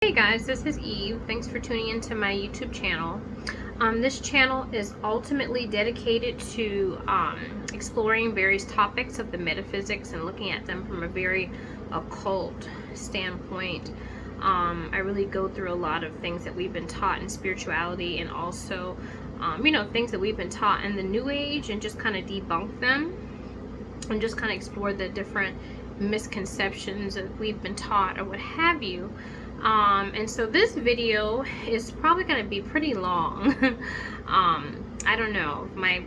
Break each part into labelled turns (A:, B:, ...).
A: Hey guys, this is Eve. Thanks for tuning into my YouTube channel. This channel is ultimately dedicated to exploring various topics of the metaphysics and looking at them from a very occult standpoint. I really go through a lot of things that we've been taught in spirituality, and also things that we've been taught in the New Age, and just kind of debunk them and just kind of explore the different misconceptions that we've been taught or what have you. And so this video is probably going to be pretty long. I don't know if my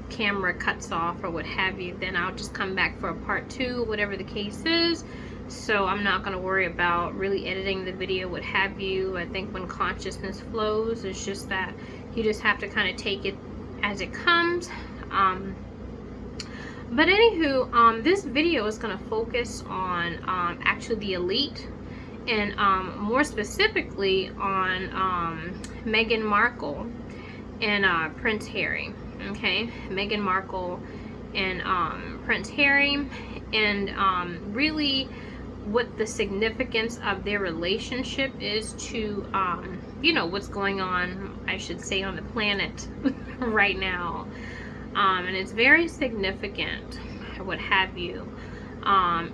A: camera cuts off or what have you, then I'll just come back for a part 2, whatever the case is. So I'm not going to worry about really editing the video, what have you. I think when consciousness flows, it's just that you just have to kind of take it as it comes. But anywho, this video is going to focus on actually the elite, and more specifically on Meghan Markle and Prince Harry. Okay, Meghan Markle and Prince Harry, and really what the significance of their relationship is to what's going on, I should say, on the planet right now. And it's very significant, what have you.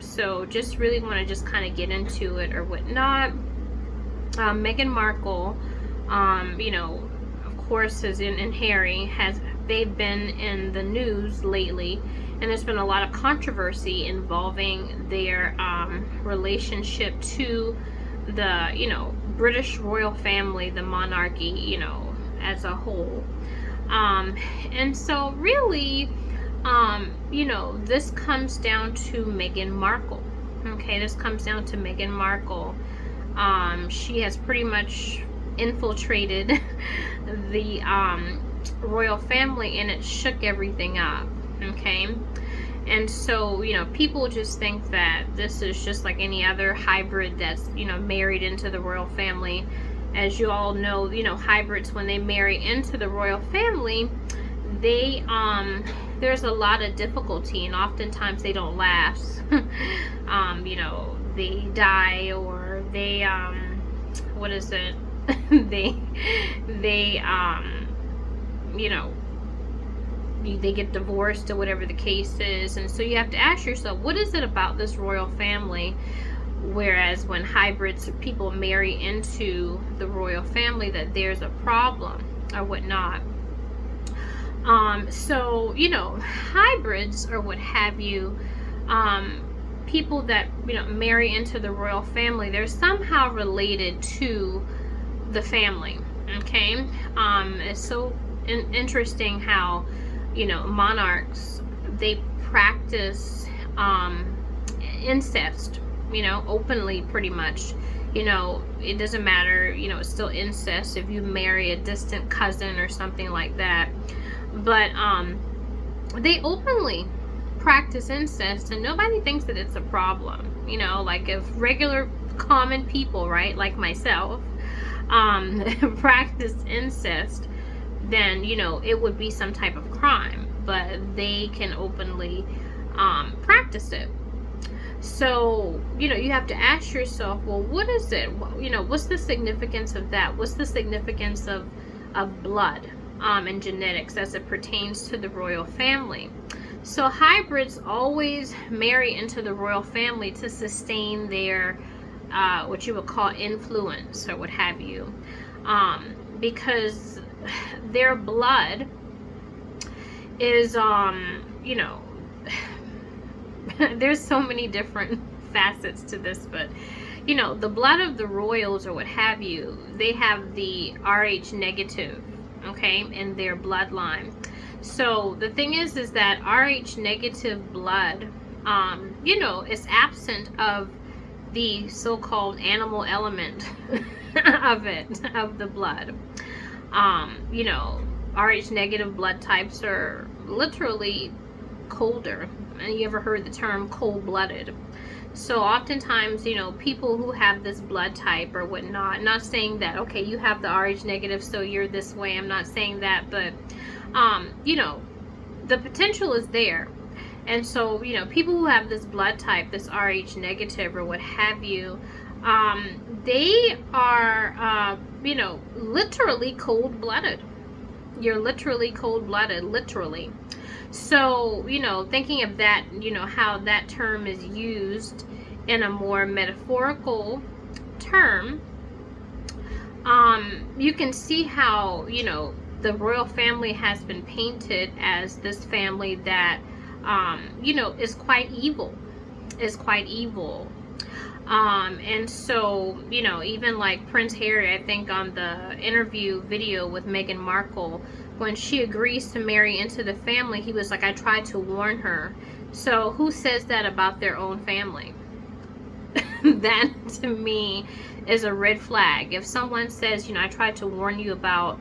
A: So just really want to just kind of get into it or whatnot. Meghan Markle, of course, and Harry, they've been in the news lately, and there's been a lot of controversy involving their relationship to the British royal family, the monarchy, as a whole. And so really, this comes down to Meghan Markle. Okay, this comes down to Meghan Markle. She has pretty much infiltrated the royal family, and it shook everything up. Okay, and so people just think that this is just like any other hybrid that's married into the royal family. As you all know, hybrids, when they marry into the royal family, they there's a lot of difficulty, and oftentimes they don't last. They die, or they what is it? they they get divorced or whatever the case is. And so you have to ask yourself, what is it about this royal family, whereas when hybrids, people marry into the royal family, that there's a problem or whatnot. So hybrids or what have you, people that marry into the royal family, they're somehow related to the family. Okay, it's so interesting how monarchs, they practice incest, openly, pretty much. It doesn't matter, it's still incest if you marry a distant cousin or something like that. But they openly practice incest, and nobody thinks that it's a problem. Like if regular common people, right, like myself, practice incest, then it would be some type of crime. But they can openly practice it. So you have to ask yourself, well, what is it? What's the significance of that? What's the significance of blood and genetics as it pertains to the royal family? So hybrids always marry into the royal family to sustain their what you would call influence or what have you, because their blood is there's so many different facets to this, but the blood of the royals or what have you, they have the Rh negative, okay, in their bloodline. So the thing is that Rh negative blood, is absent of the so-called animal element of the blood. Rh negative blood types are literally colder. And you ever heard the term cold-blooded? So oftentimes, people who have this blood type or whatnot, not saying that, okay, you have the Rh negative, so you're this way. I'm not saying that, but, the potential is there. And so, people who have this blood type, this Rh negative or what have you, they are, literally cold-blooded. You're literally cold-blooded, literally. So, thinking of that, how that term is used in a more metaphorical term, you can see how, the royal family has been painted as this family that, is quite evil, and so, even like Prince Harry, I think on the interview video with Meghan Markle, when she agrees to marry into the family, he was like, I tried to warn her. So who says that about their own family? That to me is a red flag. If someone says, I tried to warn you about,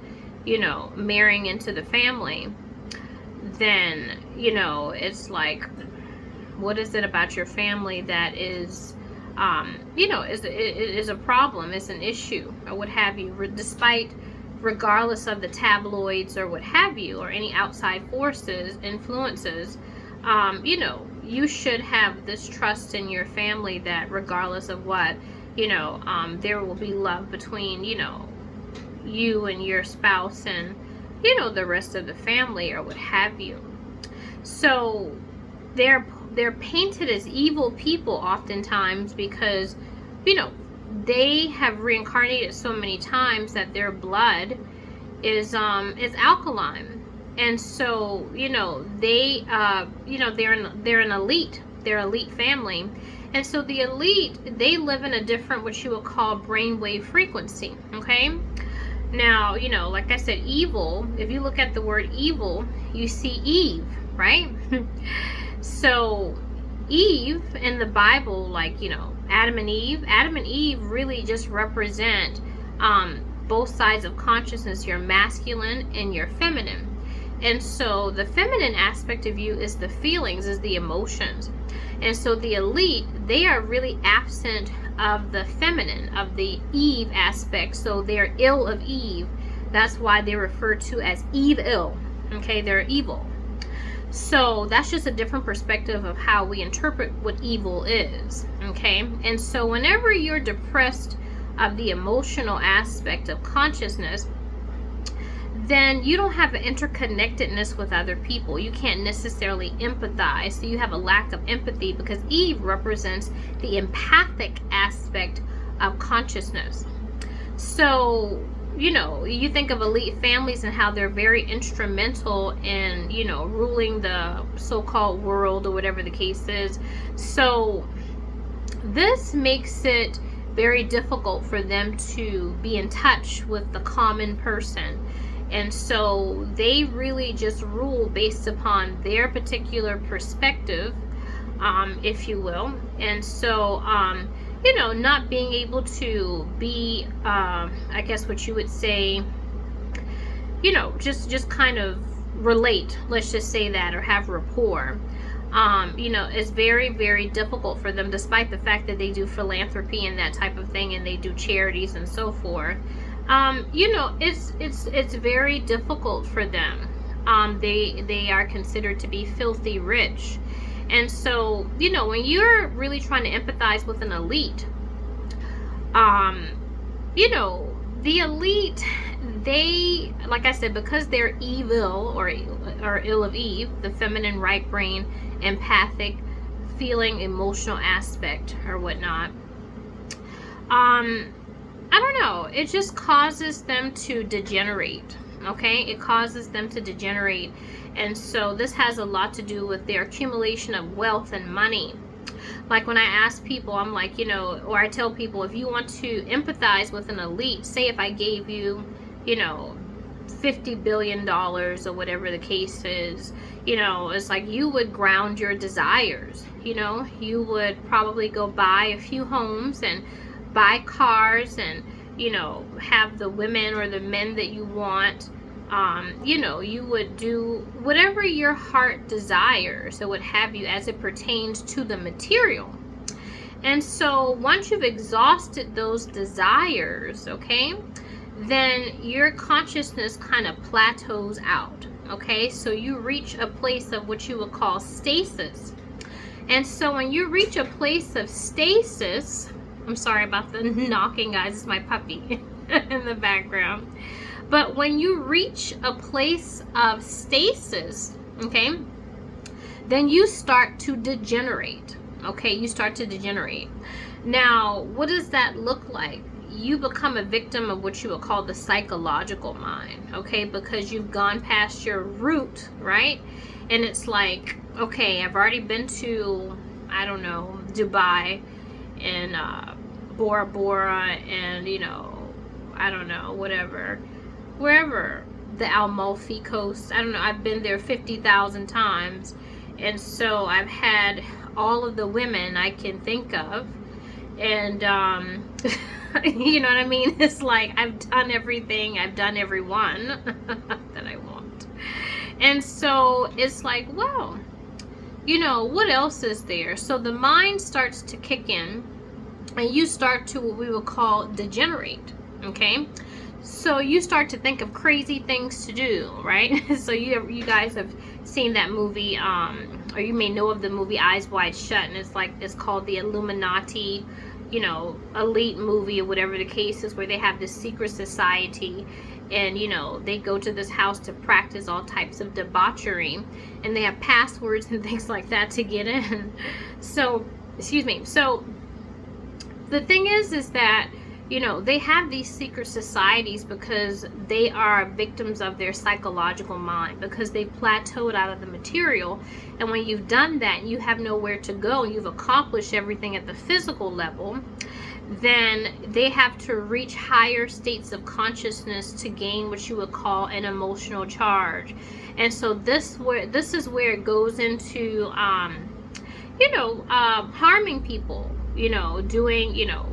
A: marrying into the family, then, it's like, what is it about your family that is, is a problem, is an issue, or what have you, regardless of the tabloids or what have you, or any outside forces, influences, you should have this trust in your family that regardless of what, there will be love between, you and your spouse and, the rest of the family or what have you. So they're painted as evil people oftentimes because, they have reincarnated so many times that their blood is alkaline, and so they they're an elite family, and so the elite, they live in a different, what you would call, brainwave frequency. Okay, now like I said, evil. If you look at the word evil, you see Eve, right? So Eve in the Bible, like Adam and Eve really just represent both sides of consciousness, your masculine and your feminine. And so the feminine aspect of you is the feelings, is the emotions. And so the elite, they are really absent of the feminine, of the Eve aspect. So they're ill of Eve. That's why they're referred to as evil. Okay, they're evil. So that's just a different perspective of how we interpret what evil is. Okay, and so whenever you're depressed of the emotional aspect of consciousness, then you don't have an interconnectedness with other people. You can't necessarily empathize. So you have a lack of empathy because Eve represents the empathic aspect of consciousness. So, you think of elite families and how they're very instrumental in, ruling the so-called world or whatever the case is. So this makes it very difficult for them to be in touch with the common person. And so they really just rule based upon their particular perspective, if you will. And so, not being able to be, I guess what you would say, just kind of relate, let's just say that, or have rapport, is very, very difficult for them, despite the fact that they do philanthropy and that type of thing, and they do charities and so forth. It's very difficult for them. They are considered to be filthy rich. And so, when you're really trying to empathize with an elite, the elite, they, like I said, because they're evil or ill of Eve, the feminine, right brain, empathic, feeling, emotional aspect or whatnot, I don't know, it just causes them to degenerate. Okay, it causes them to degenerate. And so this has a lot to do with their accumulation of wealth and money. Like when I ask people, I'm like, or I tell people, if you want to empathize with an elite, say if I gave you, $50 billion or whatever the case is, it's like you would ground your desires. You would probably go buy a few homes and buy cars and, have the women or the men that you want. You would do whatever your heart desires or what have you as it pertains to the material. And so once you've exhausted those desires, okay, then your consciousness kind of plateaus out. Okay, so you reach a place of what you would call stasis. And so when you reach a place of stasis, I'm sorry about the knocking, guys. It's my puppy in the background. But when you reach a place of stasis, okay, then you start to degenerate. Okay, you start to degenerate. Now, what does that look like? You become a victim of what you would call the psychological mind, okay, because you've gone past your root, right? And it's like, okay, I've already been to, I don't know, Dubai and Bora Bora and, you know, I don't know, whatever, wherever, the Amalfi Coast, I don't know, I've been there 50,000 times. And so I've had all of the women I can think of. And, you know what I mean? It's like I've done everything. I've done everyone that I want. And so it's like, well, you know, what else is there? So the mind starts to kick in and you start to what we would call degenerate. Okay? So you start to think of crazy things to do, right? So you guys have seen that movie, or you may know of the movie Eyes Wide Shut, and it's called the Illuminati, you know, elite movie or whatever the case is, where they have this secret society, and you know, they go to this house to practice all types of debauchery, and they have passwords and things like that to get in. So, excuse me. So the thing is that, you know, they have these secret societies because they are victims of their psychological mind, because they plateaued out of the material. And when you've done that, you have nowhere to go, and you've accomplished everything at the physical level, then they have to reach higher states of consciousness to gain what you would call an emotional charge. And so this is where it goes into, you know, harming people, you know, doing, you know,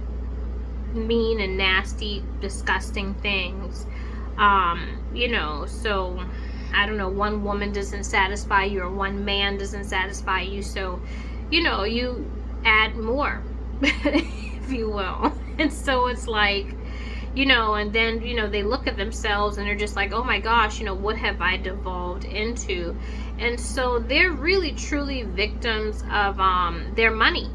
A: mean and nasty, disgusting things. You know, so I don't know, one woman doesn't satisfy you, or one man doesn't satisfy you, so, you know, you add more, if you will. And so it's like, you know, and then, you know, they look at themselves and they're just like, oh my gosh, you know, what have I devolved into? And so they're really truly victims of their money.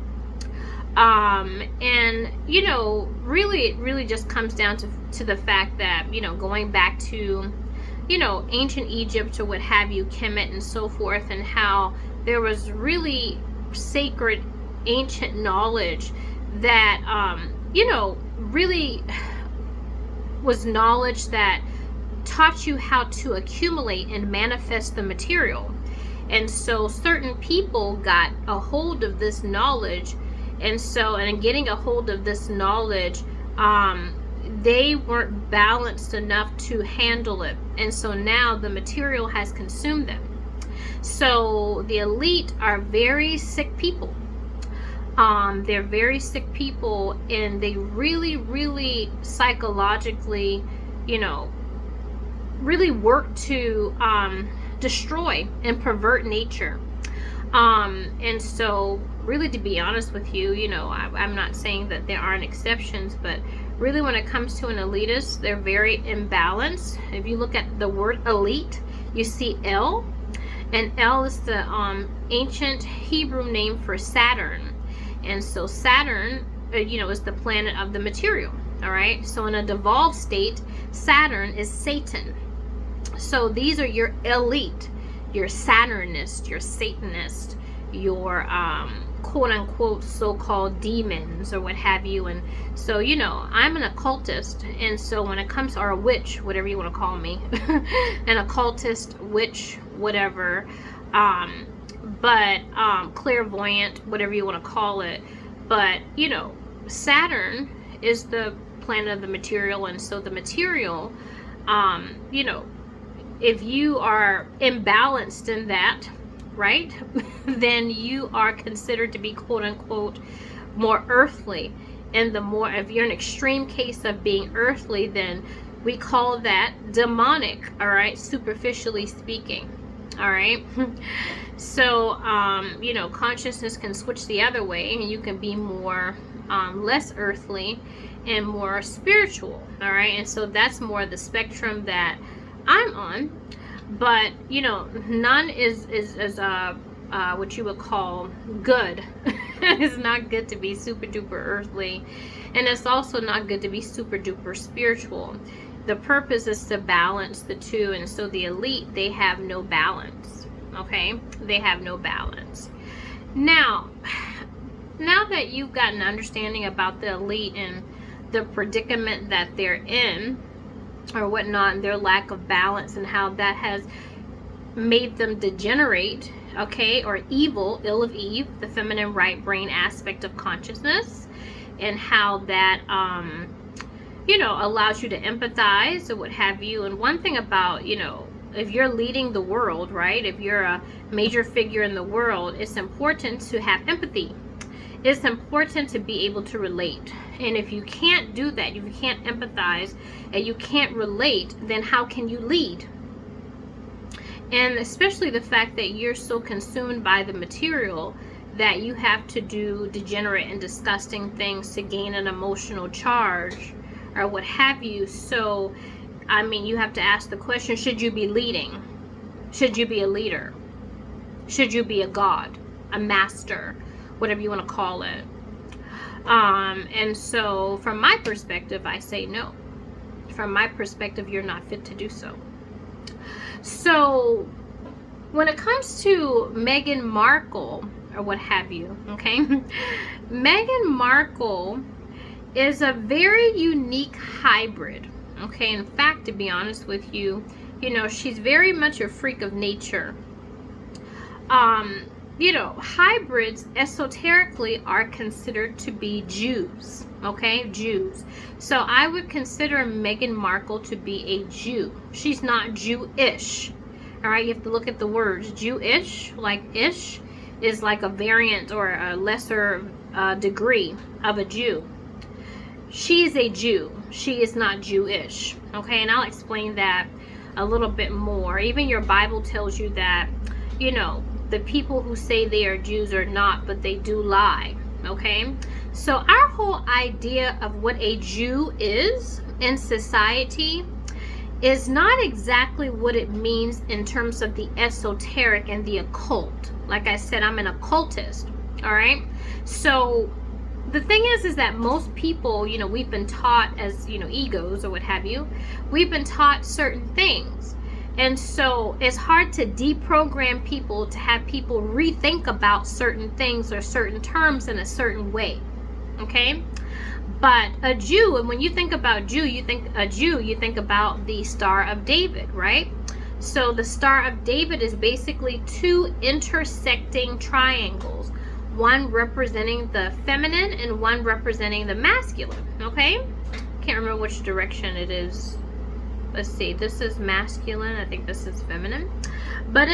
A: And, you know, really, it really just comes down to the fact that, you know, going back to, you know, ancient Egypt or what have you, Kemet and so forth, and how there was really sacred ancient knowledge that, you know, really was knowledge that taught you how to accumulate and manifest the material. And so certain people got a hold of this knowledge. And so, and getting a hold of this knowledge, they weren't balanced enough to handle it. And so now the material has consumed them. So the elite are very sick people. They're very sick people, and they really, really psychologically, you know, really work to destroy and pervert nature. And so really, to be honest with you, you know, I'm not saying that there aren't exceptions, but really when it comes to an elitist, they're very imbalanced. If you look at the word elite, you see El, and El is the ancient Hebrew name for Saturn. And so Saturn, you know, is the planet of the material. All right. So in a devolved state, Saturn is Satan. So these are your elite, your Saturnist, your Satanist, your quote unquote so-called demons or what have you. And so, you know, I'm an occultist, and so when it comes, or a witch, whatever you want to call me, an occultist, witch, whatever, but clairvoyant, whatever you want to call it. But, you know, Saturn is the planet of the material, and so the material, you know, if you are imbalanced in that, right, then you are considered to be quote unquote more earthly. And the more, if you're an extreme case of being earthly, then we call that demonic, all right, superficially speaking. All right. So, you know, consciousness can switch the other way, and you can be more, less earthly and more spiritual. All right. And so that's more the spectrum that I'm on. But, you know, none is what you would call good. It's not good to be super duper earthly, and it's also not good to be super duper spiritual. The purpose is to balance the two, and so the elite, they have no balance. Okay, they have no balance. Now that you've got an understanding about the elite and the predicament that they're in or whatnot, and their lack of balance, and how that has made them degenerate, okay, or evil, ill of Eve, the feminine right brain aspect of consciousness, and how that allows you to empathize or what have you. And one thing about, if you're leading the world, right, if you're a major figure in the world, it's important to have empathy. It's important to be able to relate. And if you can't do that, if you can't empathize and you can't relate, then how can you lead? And especially the fact that you're so consumed by the material that you have to do degenerate and disgusting things to gain an emotional charge or what have you. So, I mean, you have to ask the question, should you be leading? Should you be a leader? Should you be a god, a master, whatever you want to call it? And so from my perspective, I say no. From my perspective, you're not fit to do so. So when it comes to Meghan Markle or what have you, okay, Meghan Markle is a very unique hybrid. Okay, in fact, to be honest with you, she's very much a freak of nature. Hybrids esoterically are considered to be Jews. Okay, Jews. So I would consider Meghan Markle to be a Jew. She's not Jewish. All right, you have to look at the words. Jewish, like ish, is like a variant or a lesser degree of a Jew. She's a Jew. She is not Jewish. Okay, and I'll explain that a little bit more. Even your Bible tells you that, the people who say they are Jews are not, but they do lie. Okay, so our whole idea of what a Jew is in society is not exactly what it means in terms of the esoteric and the occult. Like I said, I'm an occultist. All right, so the thing is that most people, we've been taught as, egos or what have you, we've been taught certain things. And so it's hard to deprogram people, to have people rethink about certain things or certain terms in a certain way. Okay? But a Jew, and when you think about Jew, you think about the Star of David, right? So the Star of David is basically two intersecting triangles, one representing the feminine and one representing the masculine. Okay? Can't remember which direction it is. Let's see, this is masculine, I think this is feminine, but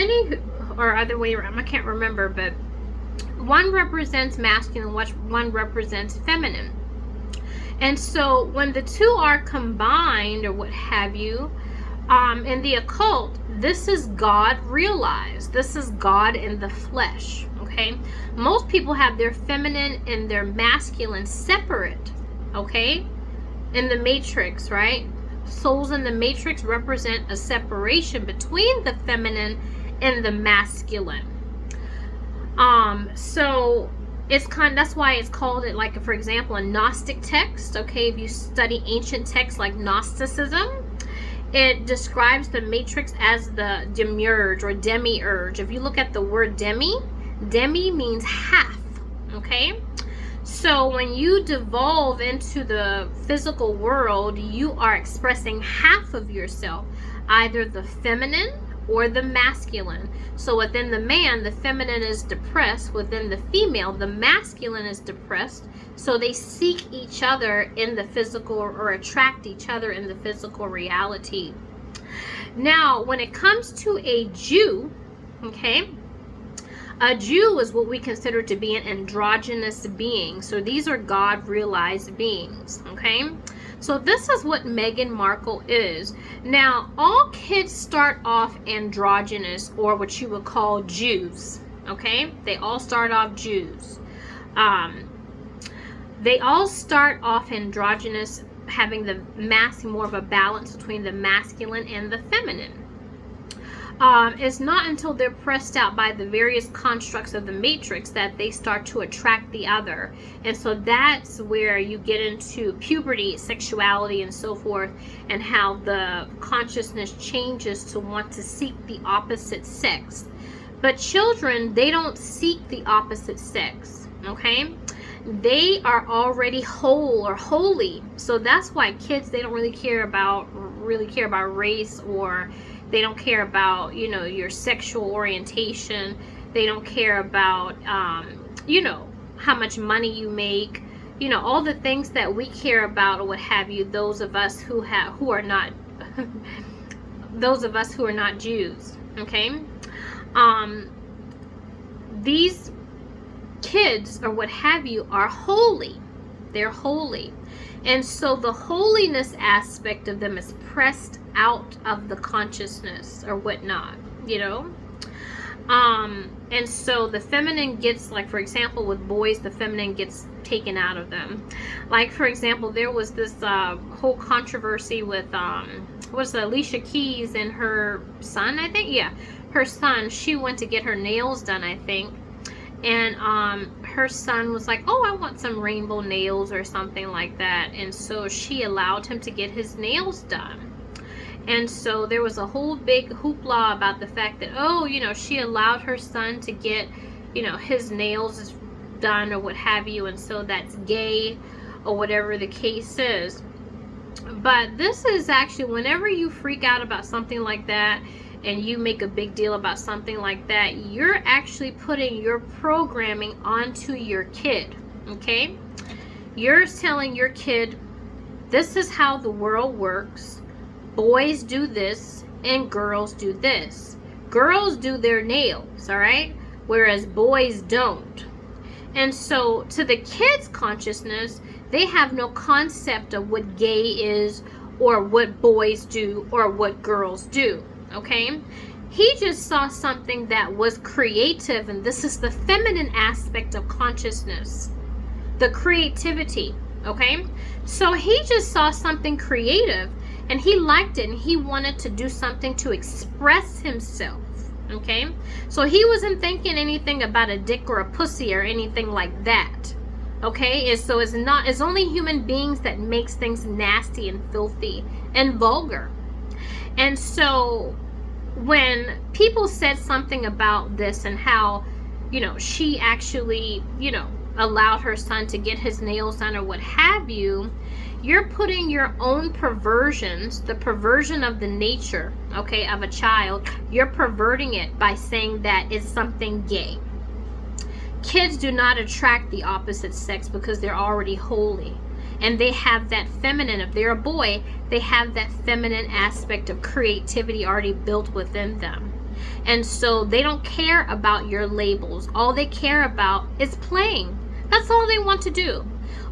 A: or other way around, I can't remember, but one represents masculine, one represents feminine. And so when the two are combined or what have you, in the occult, this is God realized. This is God in the flesh. Okay, most people have their feminine and their masculine separate. Okay, in the matrix, right? Souls in the matrix represent a separation between the feminine and the masculine. So it's that's why it's called it, like, for example, a Gnostic text. Okay, if you study ancient texts like Gnosticism, it describes the matrix as the demiurge or demiurge. If you look at the word demi means half. Okay, so when you devolve into the physical world, you are expressing half of yourself, either the feminine or the masculine. So within the man, the feminine is depressed. Within the female, the masculine is depressed. So they seek each other in the physical, or attract each other in the physical reality. Now, when it comes to a Jew, okay, a Jew is what we consider to be an androgynous being. So these are God-realized beings, okay? So this is what Meghan Markle is. Now, all kids start off androgynous, or what you would call Jews, okay? They all start off Jews. They all start off androgynous, having the more of a balance between the masculine and the feminine. It's not until they're pressed out by the various constructs of the matrix that they start to attract the other. And so that's where you get into puberty, sexuality, and so forth, and how the consciousness changes to want to seek the opposite sex. But children, they don't seek the opposite sex, okay? They are already whole or holy. So that's why kids, they don't really care about race, or they don't care about, you know, your sexual orientation. They don't care about, you know, how much money you make. You know, all the things that we care about or what have you, those of us who are not, those of us who are not Jews, okay? These kids or what have you are holy. They're holy. And so the holiness aspect of them is pressed out of the consciousness or whatnot, you know. And so the feminine gets, like, for example, with boys, the feminine gets taken out of them. Like, for example, there was this whole controversy with what's it, Alicia Keys and her son, I think. Yeah, her son. She went to get her nails done, I think. And her son was like, oh, I want some rainbow nails or something like that. And so she allowed him to get his nails done. And so there was a whole big hoopla about the fact that, oh, you know, she allowed her son to get, you know, his nails done or what have you. And so that's gay or whatever the case is. But this is actually, whenever you freak out about something like that, and you make a big deal about something like that, you're actually putting your programming onto your kid, okay? You're telling your kid, this is how the world works. Boys do this and girls do this. Girls do their nails, all right? Whereas boys don't. And so to the kids' consciousness, they have no concept of what gay is or what boys do or what girls do. Okay, he just saw something that was creative, and this is the feminine aspect of consciousness, the creativity. Okay, so he just saw something creative and he liked it, and he wanted to do something to express himself. Okay, so he wasn't thinking anything about a dick or a pussy or anything like that. Okay, and so it's only human beings that makes things nasty and filthy and vulgar. And so when people said something about this and how, you know, she actually, you know, allowed her son to get his nails done or what have you, you're putting your own perversions, the perversion of the nature, okay, of a child, you're perverting it by saying that it's something gay. Kids do not attract the opposite sex because they're already holy. And they have that feminine, if they're a boy, they have that feminine aspect of creativity already built within them. And so they don't care about your labels. All they care about is playing. That's all they want to do.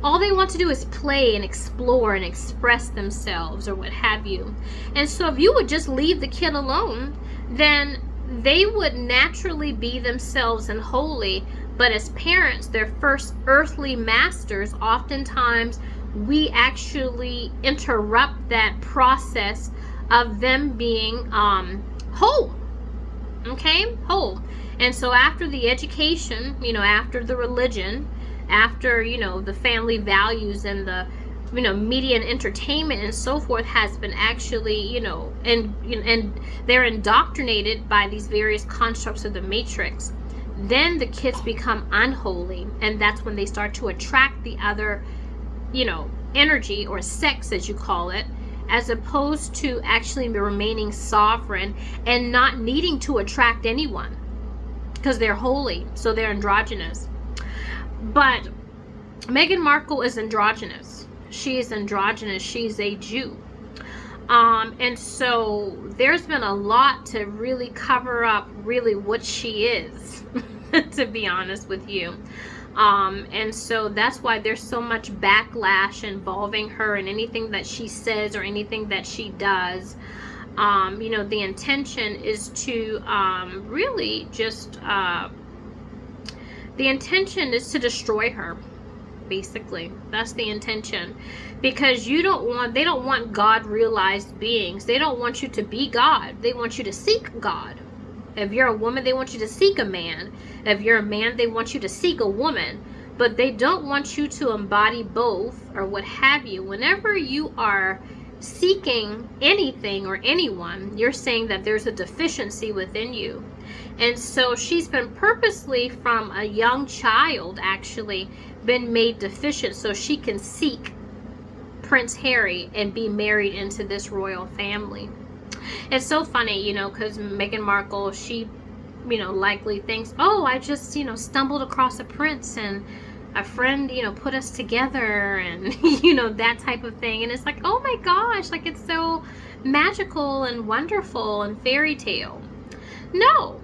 A: All they want to do is play and explore and express themselves or what have you. And so if you would just leave the kid alone, then they would naturally be themselves and holy. But as parents, their first earthly masters, oftentimes we actually interrupt that process of them being whole. Okay, whole. And so after the education, you know, after the religion, after, you know, the family values and the, you know, media and entertainment and so forth has been actually, you know, and they're indoctrinated by these various constructs of the matrix, then the kids become unholy, and that's when they start to attract the other, you know, energy or sex, as you call it, as opposed to actually remaining sovereign and not needing to attract anyone because they're holy, so they're androgynous. But Meghan Markle is androgynous. She is androgynous. She's a Jew. And so there's been a lot to really cover up really what she is, to be honest with you. And so that's why there's so much backlash involving her and anything that she says or anything that she does. You know, the intention is to really just, the intention is to destroy her. basically. That's the intention. Because they don't want God realized beings. They don't want you to be God. They want you to seek God. If you're a woman, they want you to seek a man. If you're a man, they want you to seek a woman. But they don't want you to embody both or what have you. Whenever you are seeking anything or anyone, you're saying that there's a deficiency within you. And so she's been purposely, from a young child actually, been made deficient so she can seek Prince Harry and be married into this royal family. It's so funny, you know, because Meghan Markle, she, you know, likely thinks, oh, I just, you know, stumbled across a prince and a friend, you know, put us together and, you know, that type of thing. And it's like, oh my gosh, like it's so magical and wonderful and fairy tale. No,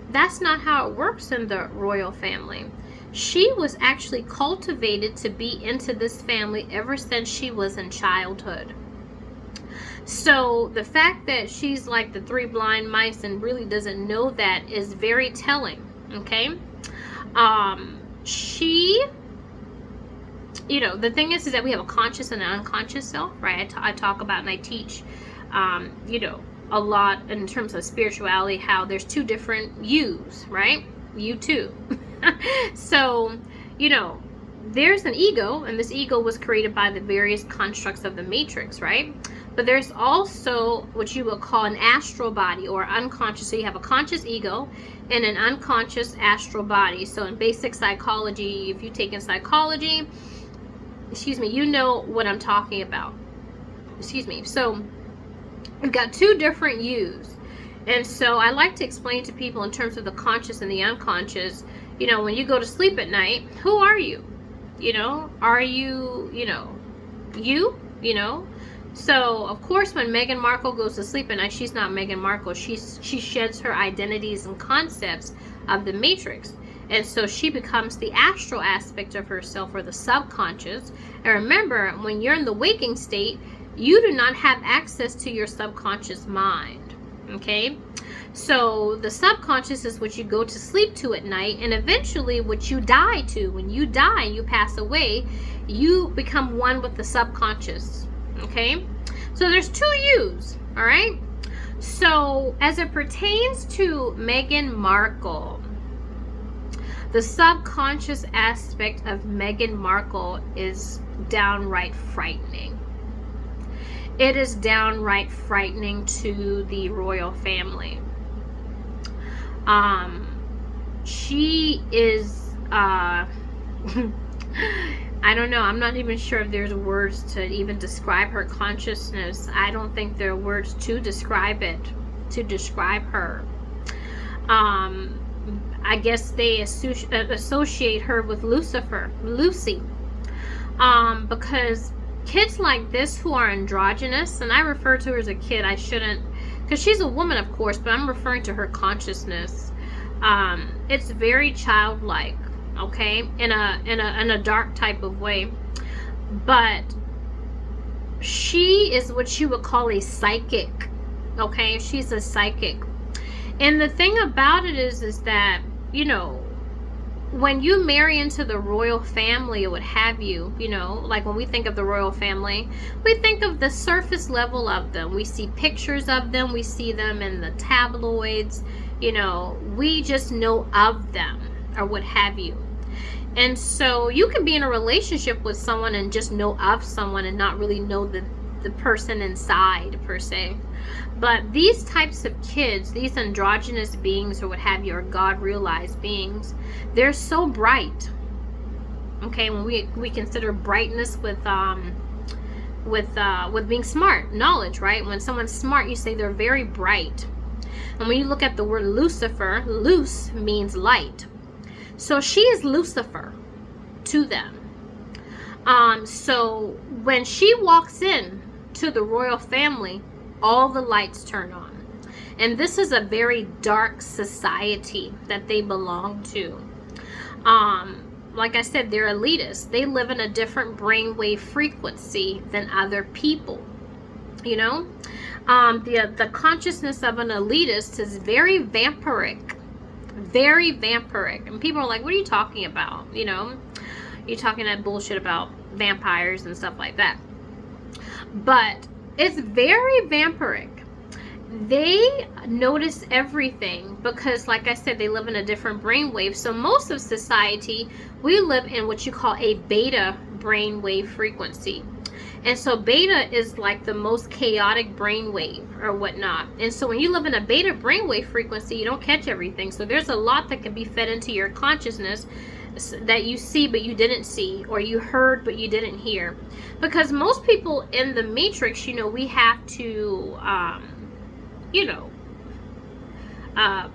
A: that's not how it works in the royal family. She was actually cultivated to be into this family ever since she was in childhood. So the fact that she's like the three blind mice and really doesn't know that is very telling, okay? She, you know, the thing is that we have a conscious and an unconscious self, right? I talk about and I teach, you know, a lot in terms of spirituality, how there's two different yous, right? You too. So, you know, there's an ego, and this ego was created by the various constructs of the matrix, right? But there's also what you would call an astral body or unconscious. So you have a conscious ego and an unconscious astral body. So in basic psychology, if you've taken psychology, excuse me, you know what I'm talking about. Excuse me. So we've got two different yous. And so I like to explain to people in terms of the conscious and the unconscious, you know, when you go to sleep at night, who are you? You know, are you, you know? So, of course, when Meghan Markle goes to sleep at night, she's not Meghan Markle. She sheds her identities and concepts of the matrix. And so she becomes the astral aspect of herself, or the subconscious. And remember, when you're in the waking state, you do not have access to your subconscious mind. Okay? So the subconscious is what you go to sleep to at night, and eventually what you die to. When you die and you pass away, you become one with the subconscious. Okay? So there's two yous, all right? So as it pertains to Meghan Markle, the subconscious aspect of Meghan Markle is downright frightening. It is downright frightening to the royal family. She is, I don't know. I'm not even sure if there's words to even describe her consciousness. I don't think there are words to describe it, to describe her. I guess they associate her with Lucy. Because kids like this who are androgynous, and I refer to her as a kid, I shouldn't, because she's a woman, of course, but I'm referring to her consciousness. It's very childlike, okay, in a dark type of way. But she is what you would call a psychic, okay? She's a psychic. And the thing about it is that, you know, when you marry into the royal family or what have you, you know, like when we think of the royal family, we think of the surface level of them. We see pictures of them. We see them in the tabloids. You know, we just know of them or what have you. And so you can be in a relationship with someone and just know of someone and not really know the person inside per se. But these types of kids, these androgynous beings or what have you, or God-realized beings, they're so bright. Okay, when we consider brightness with being smart, knowledge, right? When someone's smart, you say they're very bright. And when you look at the word Lucifer, luce means light. So she is Lucifer to them. So when she walks in to the royal family, all the lights turn on. And this is a very dark society that they belong to. Like I said, they're elitists. They live in a different brainwave frequency than other people. You know? The consciousness of an elitist is very vampiric. Very vampiric. And people are like, what are you talking about? You know? you're talking that bullshit about vampires and stuff like that. But it's very vampiric. They notice everything because, like I said, they live in a different brainwave. So most of society, we live in what you call a beta brainwave frequency. And so beta is like the most chaotic brainwave or whatnot. And so when you live in a beta brainwave frequency, you don't catch everything. So there's a lot that can be fed into your consciousness that you see but you didn't see, or you heard but you didn't hear. Because most people in the matrix, you know, we have to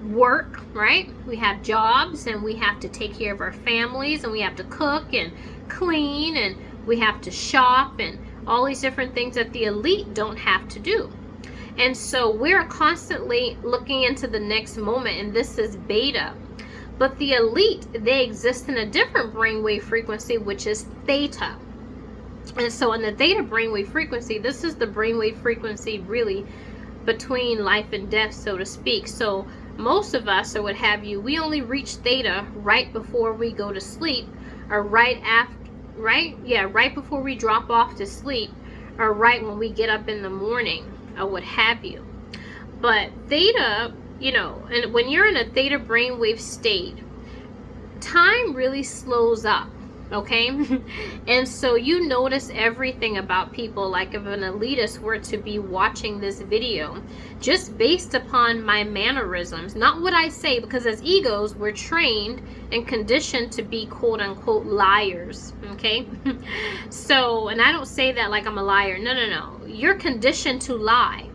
A: work, right? We have jobs and we have to take care of our families and we have to cook and clean and we have to shop and all these different things that the elite don't have to do. And so we're constantly looking into the next moment, and this is beta. But the elite, they exist in a different brainwave frequency, which is theta. And so in the theta brainwave frequency, this is the brainwave frequency really between life and death, so to speak. So most of us, or what have you, we only reach theta right before we go to sleep, or right before we drop off to sleep, or right when we get up in the morning, or what have you. But theta, you know, and when you're in a theta brainwave state, time really slows up. Okay. And so you notice everything about people. Like if an elitist were to be watching this video, just based upon my mannerisms, not what I say, because as egos we're trained and conditioned to be quote unquote liars. Okay. So, and I don't say that like I'm a liar. No, you're conditioned to lie.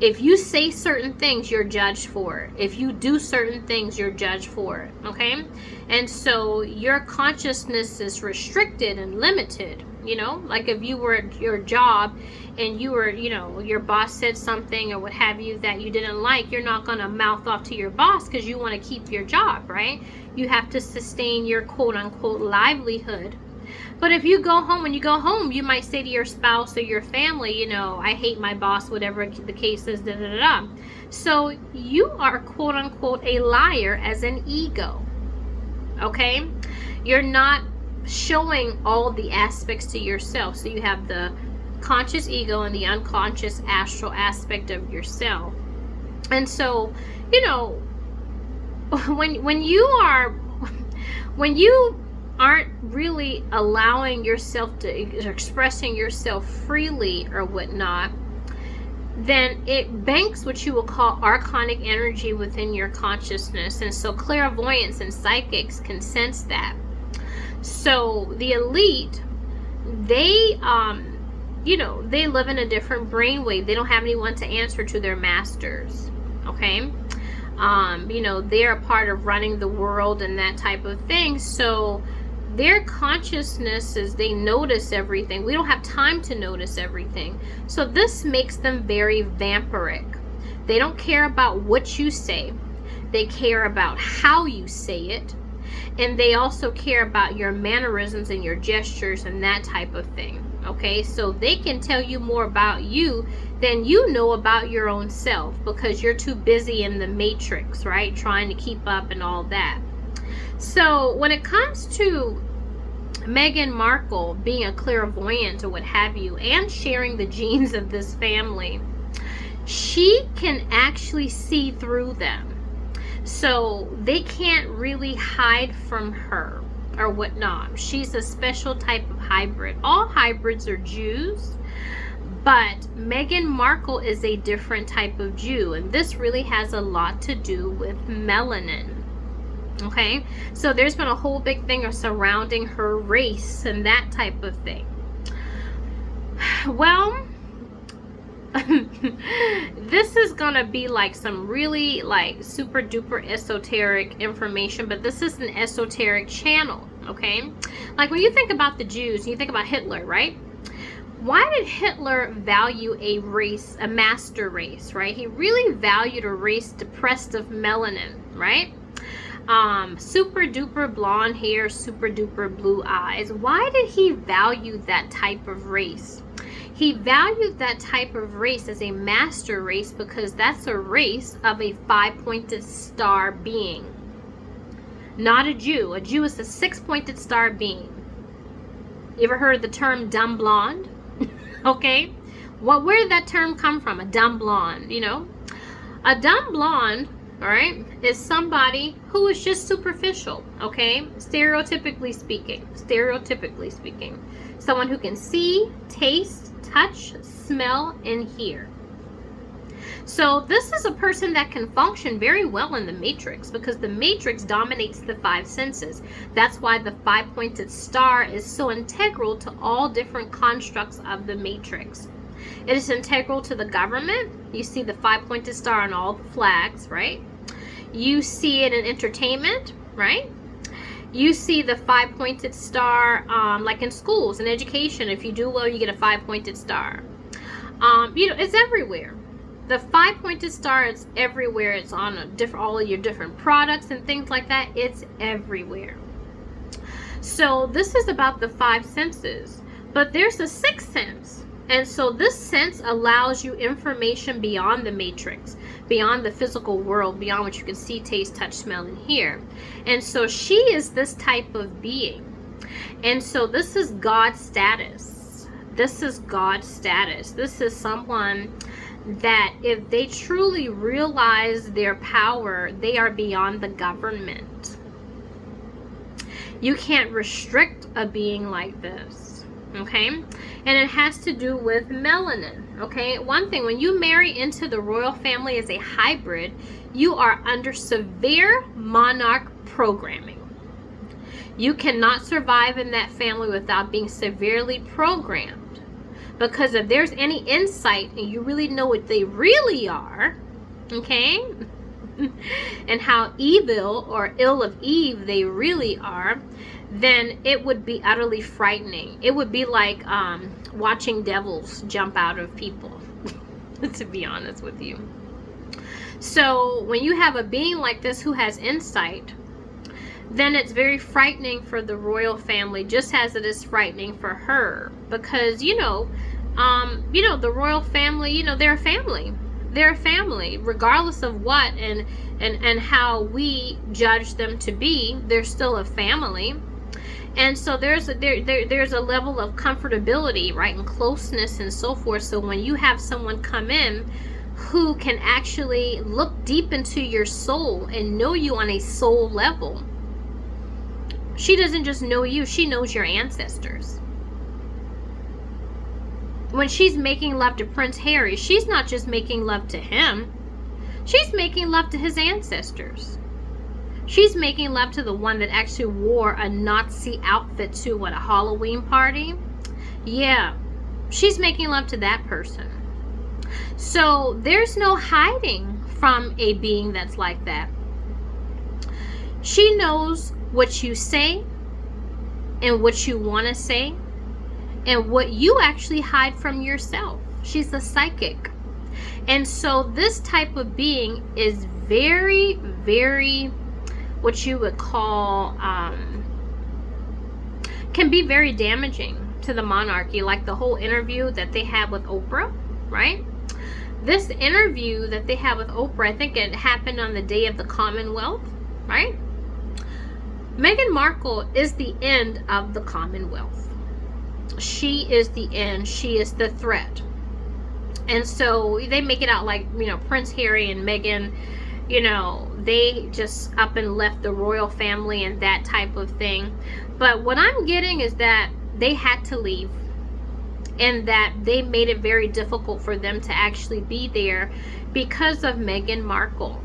A: If you say certain things, you're judged for it. If you do certain things, you're judged for it. Okay? And so your consciousness is restricted and limited. You know, like if you were at your job and you were, you know, your boss said something or what have you that you didn't like, you're not going to mouth off to your boss because you want to keep your job, right? You have to sustain your quote unquote livelihood. But if you go home, when you go home, you might say to your spouse or your family, you know, I hate my boss, whatever the case is, da da da. So you are quote unquote a liar as an ego. Okay? You're not showing all the aspects to yourself. So you have the conscious ego and the unconscious astral aspect of yourself. And so, you know, when you aren't really allowing yourself to expressing yourself freely or whatnot, then it banks what you will call archonic energy within your consciousness. And so clairvoyants and psychics can sense that. So the elite, they they live in a different brainwave. They don't have anyone to answer to their masters. Okay. They're a part of running the world and that type of thing. So their consciousnesses, they notice everything. We don't have time to notice everything. So this makes them very vampiric. They don't care about what you say. They care about how you say it. And they also care about your mannerisms and your gestures and that type of thing. Okay, so they can tell you more about you than you know about your own self, because you're too busy in the matrix, right? Trying to keep up and all that. So when it comes to Meghan Markle being a clairvoyant or what have you, and sharing the genes of this family, she can actually see through them. So they can't really hide from her or whatnot. She's a special type of hybrid. All hybrids are Jews, but Meghan Markle is a different type of Jew, and this really has a lot to do with melanin. Okay, so there's been a whole big thing surrounding her race and that type of thing. Well, this is gonna be like some really like super duper esoteric information, but this is an esoteric channel. Okay, like when you think about the Jews, you think about Hitler, right? Why did Hitler value a race, a master race, right? He really valued a race depressed of melanin, right? Super duper blonde hair, super duper blue eyes. Why did he value that type of race? He valued that type of race as a master race because that's a race of a 5-pointed star being. Not a Jew. A Jew is a 6-pointed star being. You ever heard the term dumb blonde? Okay. Well, where did that term come from? A dumb blonde, you know? A dumb blonde, all right, is somebody who is just superficial, okay? Stereotypically speaking. Stereotypically speaking. Someone who can see, taste, touch, smell, and hear. So this is a person that can function very well in the matrix, because the matrix dominates the five senses. That's why the five-pointed star is so integral to all different constructs of the matrix. It is integral to the government. You see the five-pointed star on all the flags, right? You see it in entertainment, right? You see the five-pointed star like in schools and education. If you do well, you get a five-pointed star. You know, it's everywhere. The five-pointed star is everywhere. It's on all of your different products and things like that. It's everywhere. So this is about the five senses. But there's a sixth sense. And so this sense allows you information beyond the matrix, beyond the physical world, beyond what you can see, taste, touch, smell, and hear. And so she is this type of being. And so this is God's status. This is God's status. This is someone that if they truly realize their power, they are beyond the government. You can't restrict a being like this, okay? And it has to do with melanin, okay? One thing, when you marry into the royal family as a hybrid, you are under severe monarch programming. You cannot survive in that family without being severely programmed. Because if there's any insight and you really know what they really are, okay, and how evil or ill of Eve they really are, then it would be utterly frightening. It would be like watching devils jump out of people, to be honest with you. So when you have a being like this who has insight, then it's very frightening for the royal family, just as it is frightening for her. Because, you know, the royal family, you know, they're a family. They're a family, regardless of what and how we judge them to be. They're still a family. And so there's a level of comfortability, right, and closeness and so forth. So when you have someone come in who can actually look deep into your soul and know you on a soul level, she doesn't just know you, she knows your ancestors. When she's making love to Prince Harry, she's not just making love to him. She's making love to his ancestors. She's making love to the one that actually wore a Nazi outfit to a Halloween party. Yeah, she's making love to that person. So there's no hiding from a being that's like that. She knows what you say and what you want to say and what you actually hide from yourself. She's a psychic. And so this type of being is very, very, what you would call, can be very damaging to the monarchy. Like the whole interview that they had with Oprah, right? This interview that they had with Oprah, I think it happened on the day of the Commonwealth, right? Meghan Markle is the end of the Commonwealth. She is the end. She is the threat. And so they make it out like, you know, Prince Harry and Meghan, you know, they just up and left the royal family and that type of thing. But what I'm getting is that they had to leave, and that they made it very difficult for them to actually be there because of Meghan Markle.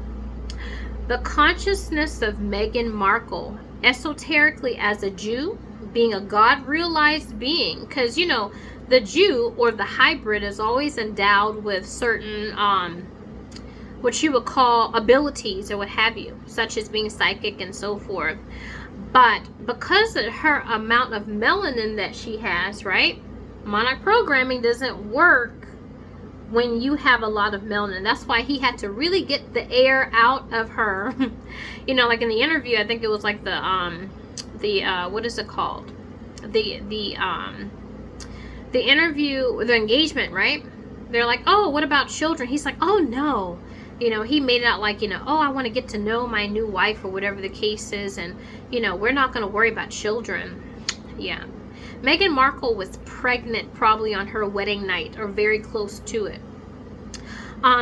A: The consciousness of Meghan Markle, esoterically as a Jew, being a God-realized being, because, you know, the Jew or the hybrid is always endowed with certain, what you would call abilities or what have you, such as being psychic and so forth. But because of her amount of melanin that she has, right, monarch programming doesn't work when you have a lot of melanin. That's why he had to really get the air out of her. You know, like in the interview, I think it was like the what is it called? The interview, the engagement, right? They're like, oh, what about children? He's like, oh no. You know, he made it out like, you know, oh, I want to get to know my new wife or whatever the case is. And, you know, we're not going to worry about children. Yeah. Meghan Markle was pregnant probably on her wedding night or very close to it,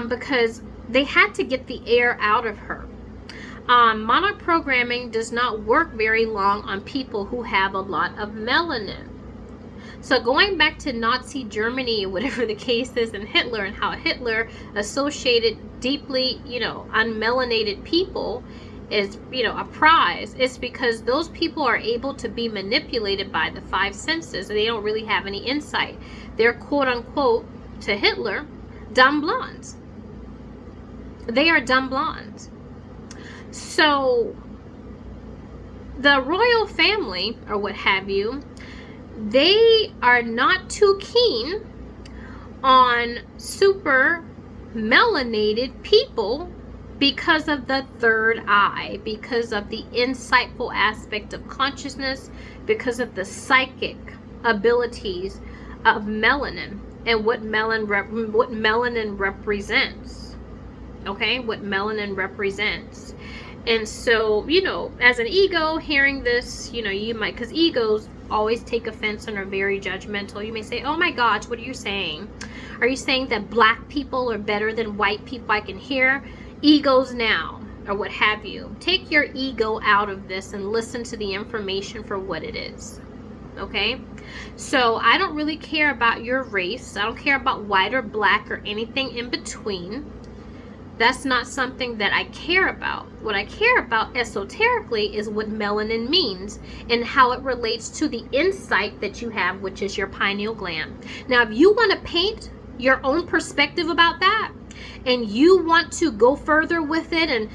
A: because they had to get the air out of her. Monarch programming does not work very long on people who have a lot of melanin. So going back to Nazi Germany, whatever the case is, and Hitler, and how Hitler associated deeply, unmelanated people is, a prize. It's because those people are able to be manipulated by the five senses. They don't really have any insight. They're, quote unquote, to Hitler, dumb blondes. They are dumb blondes. So the royal family, or what have you, they are not too keen on super melanated people because of the third eye, because of the insightful aspect of consciousness, because of the psychic abilities of melanin and what melanin represents. Okay, what melanin represents. And so, as an ego hearing this, you might, because egos always take offense and are very judgmental. You may say, oh my gosh, what are you saying? Are you saying that black people are better than white people? I can hear egos now, or what have you. Take your ego out of this and listen to the information for what it is. Okay? So I don't really care about your race. I don't care about white or black or anything in between. That's not something that I care about. What I care about esoterically is what melanin means and how it relates to the insight that you have, which is your pineal gland. Now, if you want to paint your own perspective about that, and you want to go further with it and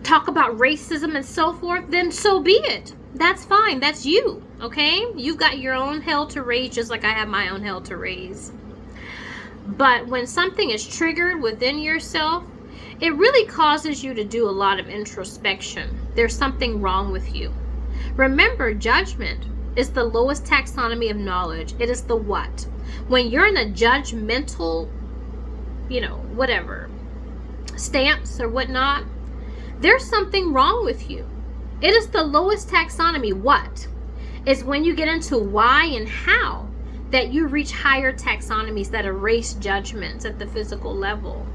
A: talk about racism and so forth, then so be it. That's fine. That's you. Okay? You've got your own hell to raise, just like I have my own hell to raise. But when something is triggered within yourself, it really causes you to do a lot of introspection. There's something wrong with you. Remember, judgment is the lowest taxonomy of knowledge. It is the what. When you're in a judgmental, whatever, stance or whatnot, there's something wrong with you. It is the lowest taxonomy. What is when you get into why and how that you reach higher taxonomies that erase judgments at the physical level.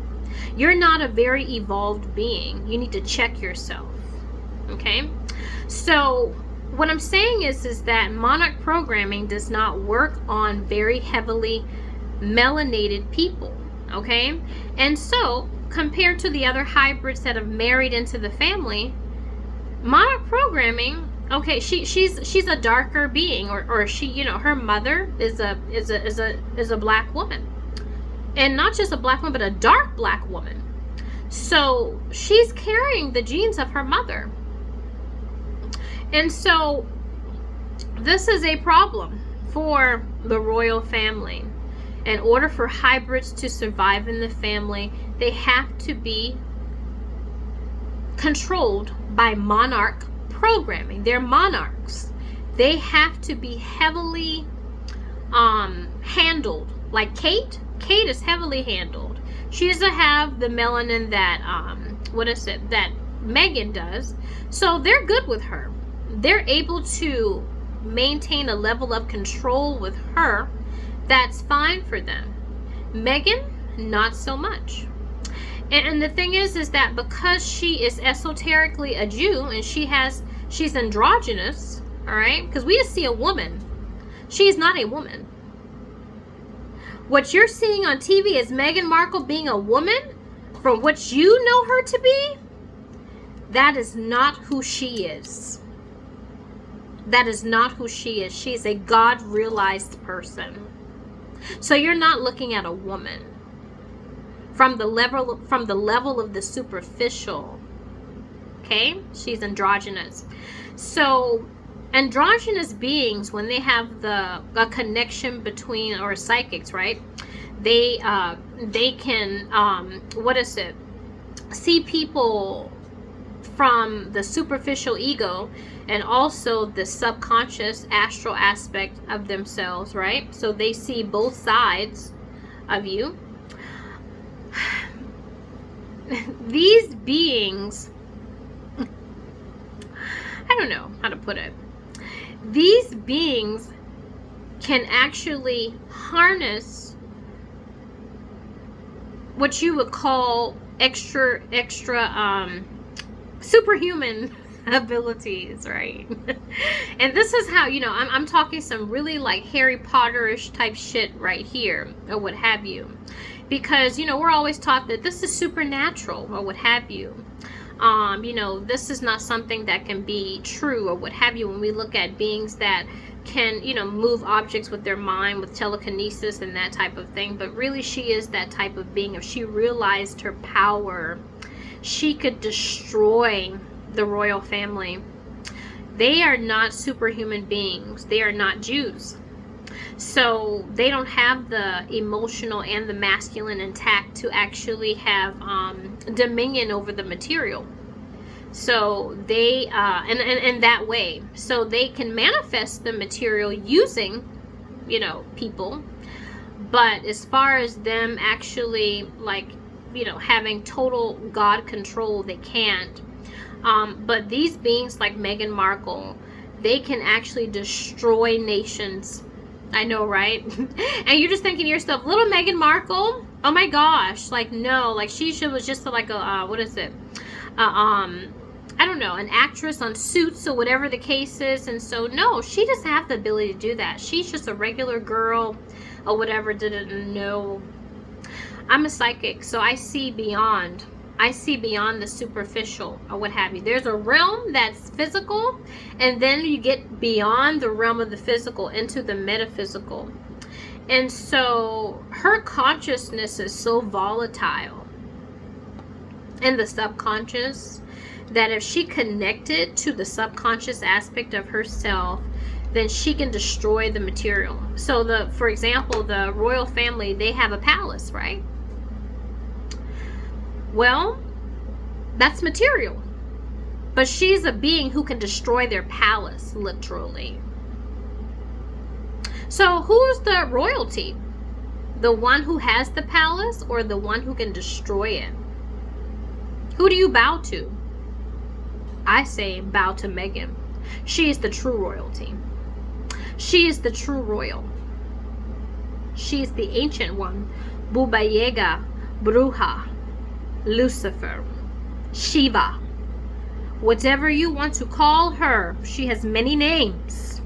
A: You're not a very evolved being. You need to check yourself. Okay? So what I'm saying is that monarch programming does not work on very heavily melanated people. Okay? And so compared to the other hybrids that have married into the family, monarch programming, okay, she's a darker being, or she, her mother is a black woman. And not just a black woman, but a dark black woman. So she's carrying the genes of her mother. And so this is a problem for the royal family. In order for hybrids to survive in the family, they have to be controlled by monarch programming. They're monarchs. They have to be heavily handled. Like Kate is heavily handled. She doesn't have the melanin that that Meghan does. So they're good with her. They're able to maintain a level of control with her that's fine for them. Meghan, not so much. And the thing is that because she is esoterically a Jew and she's androgynous, all right? Because we just see a woman. She's not a woman. What you're seeing on TV is Meghan Markle being a woman, from what you know her to be, that is not who she is. That is not who she is. She's a God-realized person. So you're not looking at a woman from the level of the superficial. Okay? She's androgynous. So androgynous beings, when they have a connection between, or psychics, right? They can see people from the superficial ego and also the subconscious astral aspect of themselves, right? So they see both sides of you. These beings, I don't know how to put it. These beings can actually harness what you would call extra superhuman abilities, right? And this is how, you know, I'm talking some really like Harry Potter-ish type shit right here, or what have you, because, you know, we're always taught that this is supernatural or what have you. You know, this is not something that can be true or what have you, when we look at beings that can, you know, move objects with their mind, with telekinesis and that type of thing. But really, she is that type of being. If she realized her power, she could destroy the royal family. They are not superhuman beings. They are not Jews. So they don't have the emotional and the masculine intact to actually have dominion over the material. So they, and that way, so they can manifest the material using, you know, people. But as far as them actually, like, you know, having total God control, they can't. But these beings like Meghan Markle, they can actually destroy nations. I know, right? And you're just thinking to yourself, little Meghan Markle? Oh my gosh. Like, no, like she was just like a, what is it? I don't know, an actress on Suits or whatever the case is. And so, no, she doesn't have the ability to do that. She's just a regular girl or whatever. Didn't know. I'm a psychic, so I see beyond. I see beyond the superficial or what have you. There's a realm that's physical, and then you get beyond the realm of the physical into the metaphysical. And so her consciousness is so volatile in the subconscious that if she connected to the subconscious aspect of herself, then she can destroy the material. So for example, the royal family, they have a palace, right? Well, that's material. But she's a being who can destroy their palace, literally. So who's the royalty? The one who has the palace or the one who can destroy it? Who do you bow to? I say bow to Meghan. She is the true royalty. She is the true royal. She is the ancient one. Baba Yaga, Bruja, Lucifer, Shiva, whatever you want to call her. She has many names.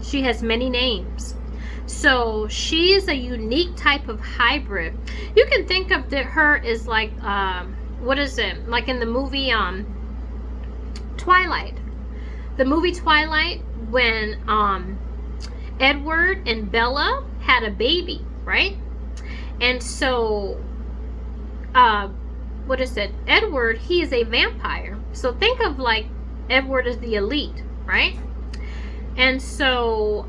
A: She has many names. So she is a unique type of hybrid. You can think of her as like, what is it? Like in the movie Twilight. The movie Twilight, when Edward and Bella had a baby, right? And so what is it? Edward, he is a vampire. So think of like Edward as the elite, right? And so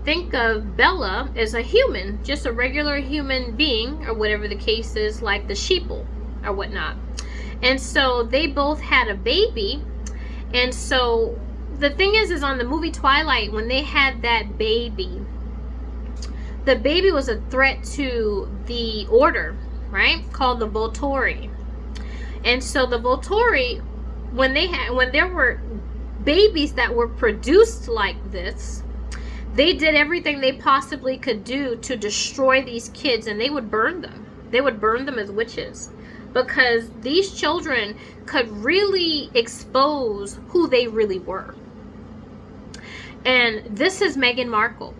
A: think of Bella as a human, just a regular human being, or whatever the case is, like the sheeple or whatnot. And so they both had a baby. And so the thing is on the movie Twilight, when they had that baby, the baby was a threat to the order, right? Called the Volturi. And so the Volturi, when there were babies that were produced like this, they did everything they possibly could do to destroy these kids, and they would burn them. They would burn them as witches, because these children could really expose who they really were. And this is Meghan Markle.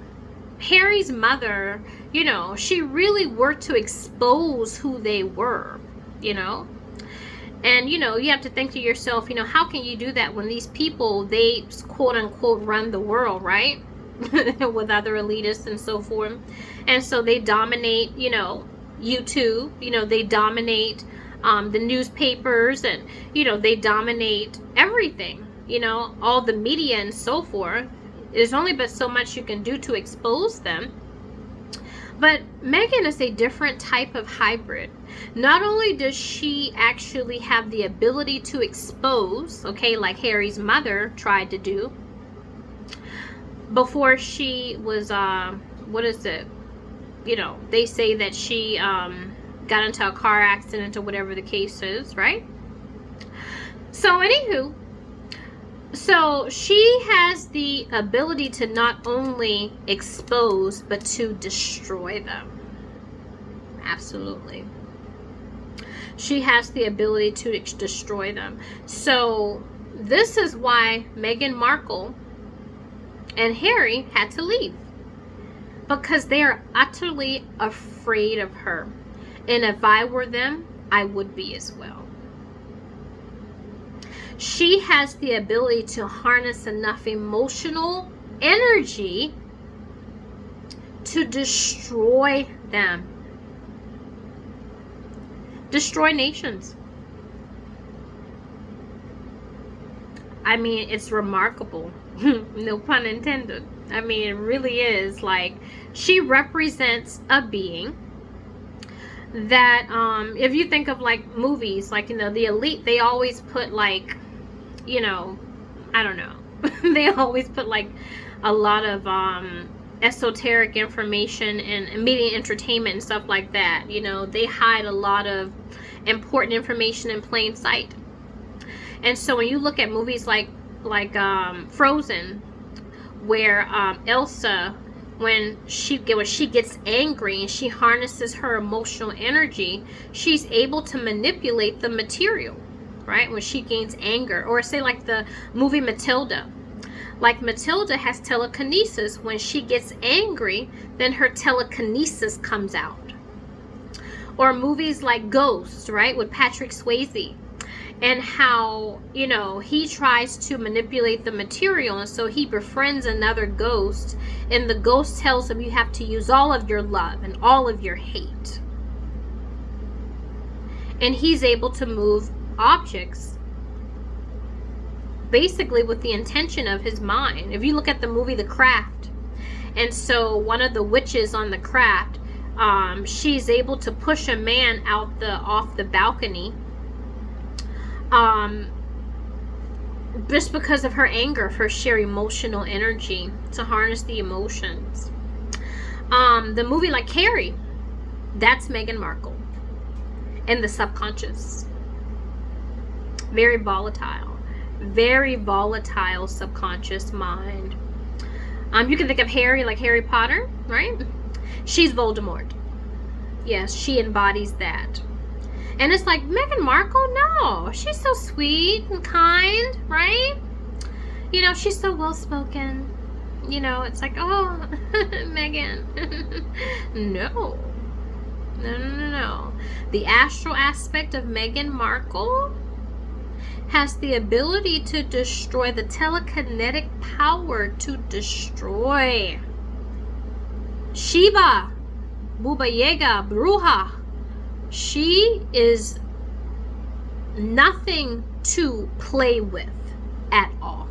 A: Harry's mother, you know, she really worked to expose who they were, you know. And, you know, you have to think to yourself, you know, how can you do that when these people, they quote unquote run the world, right? With other elitists and so forth. And so they dominate, you know, YouTube, you know, they dominate the newspapers, and, you know, they dominate everything, you know, all the media and so forth. There's only but so much you can do to expose them. But Meghan is a different type of hybrid. Not only does she actually have the ability to expose, okay, like Harry's mother tried to do before she was, what is it? You know, they say that she got into a car accident or whatever the case is, right? So anywho, So she has the ability to not only expose, but to destroy them. Absolutely. She has the ability to destroy them. So this is why Meghan Markle and Harry had to leave. Because they are utterly afraid of her. And if I were them, I would be as well. She has the ability to harness enough emotional energy to destroy them. Destroy nations. I mean, it's remarkable. No pun intended. I mean, it really is. Like, she represents a being that, if you think of like movies, like, you know, the elite, they always put like, you know, I don't know. They always put like a lot of esoteric information and media entertainment and stuff like that. You know, they hide a lot of important information in plain sight. And so when you look at movies like Frozen, where Elsa, when she gets angry and she harnesses her emotional energy, she's able to manipulate the material, right? When she gains anger. Or say like the movie Matilda. Like Matilda has telekinesis. When she gets angry, then her telekinesis comes out. Or movies like Ghost, right? With Patrick Swayze. And how, you know, he tries to manipulate the material, and so he befriends another ghost, and the ghost tells him you have to use all of your love and all of your hate. And he's able to move objects basically with the intention of his mind. If you look at the movie The Craft, and so one of the witches on The Craft, she's able to push a man off the balcony, just because of her anger, her sheer emotional energy, to harness the emotions. The movie like Carrie, that's Meghan Markle in the subconscious. Very volatile subconscious mind. You can think of Harry like Harry Potter, right? She's Voldemort. Yes, she embodies that. And it's like, Meghan Markle, no, she's so sweet and kind, right? You know, she's so well-spoken. You know, it's like, oh, Meghan. No. The astral aspect of Meghan Markle has the ability to destroy, the telekinetic power to destroy. Shiva, Baba Yaga, Bruja. She is nothing to play with at all.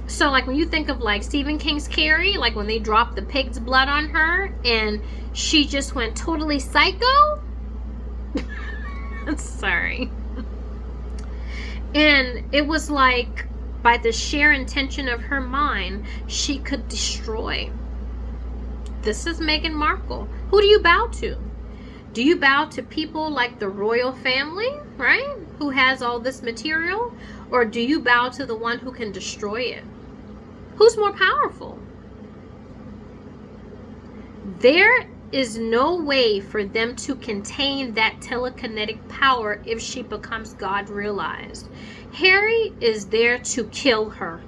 A: So like when you think of like Stephen King's Carrie, like when they dropped the pig's blood on her and she just went totally psycho. Sorry. And it was like by the sheer intention of her mind, she could destroy. This is Meghan Markle. Who do you bow to? Do you bow to people like the royal family, right? Who has all this material? Or do you bow to the one who can destroy it? Who's more powerful? There is no way for them to contain that telekinetic power if she becomes God realized. Harry is there to kill her.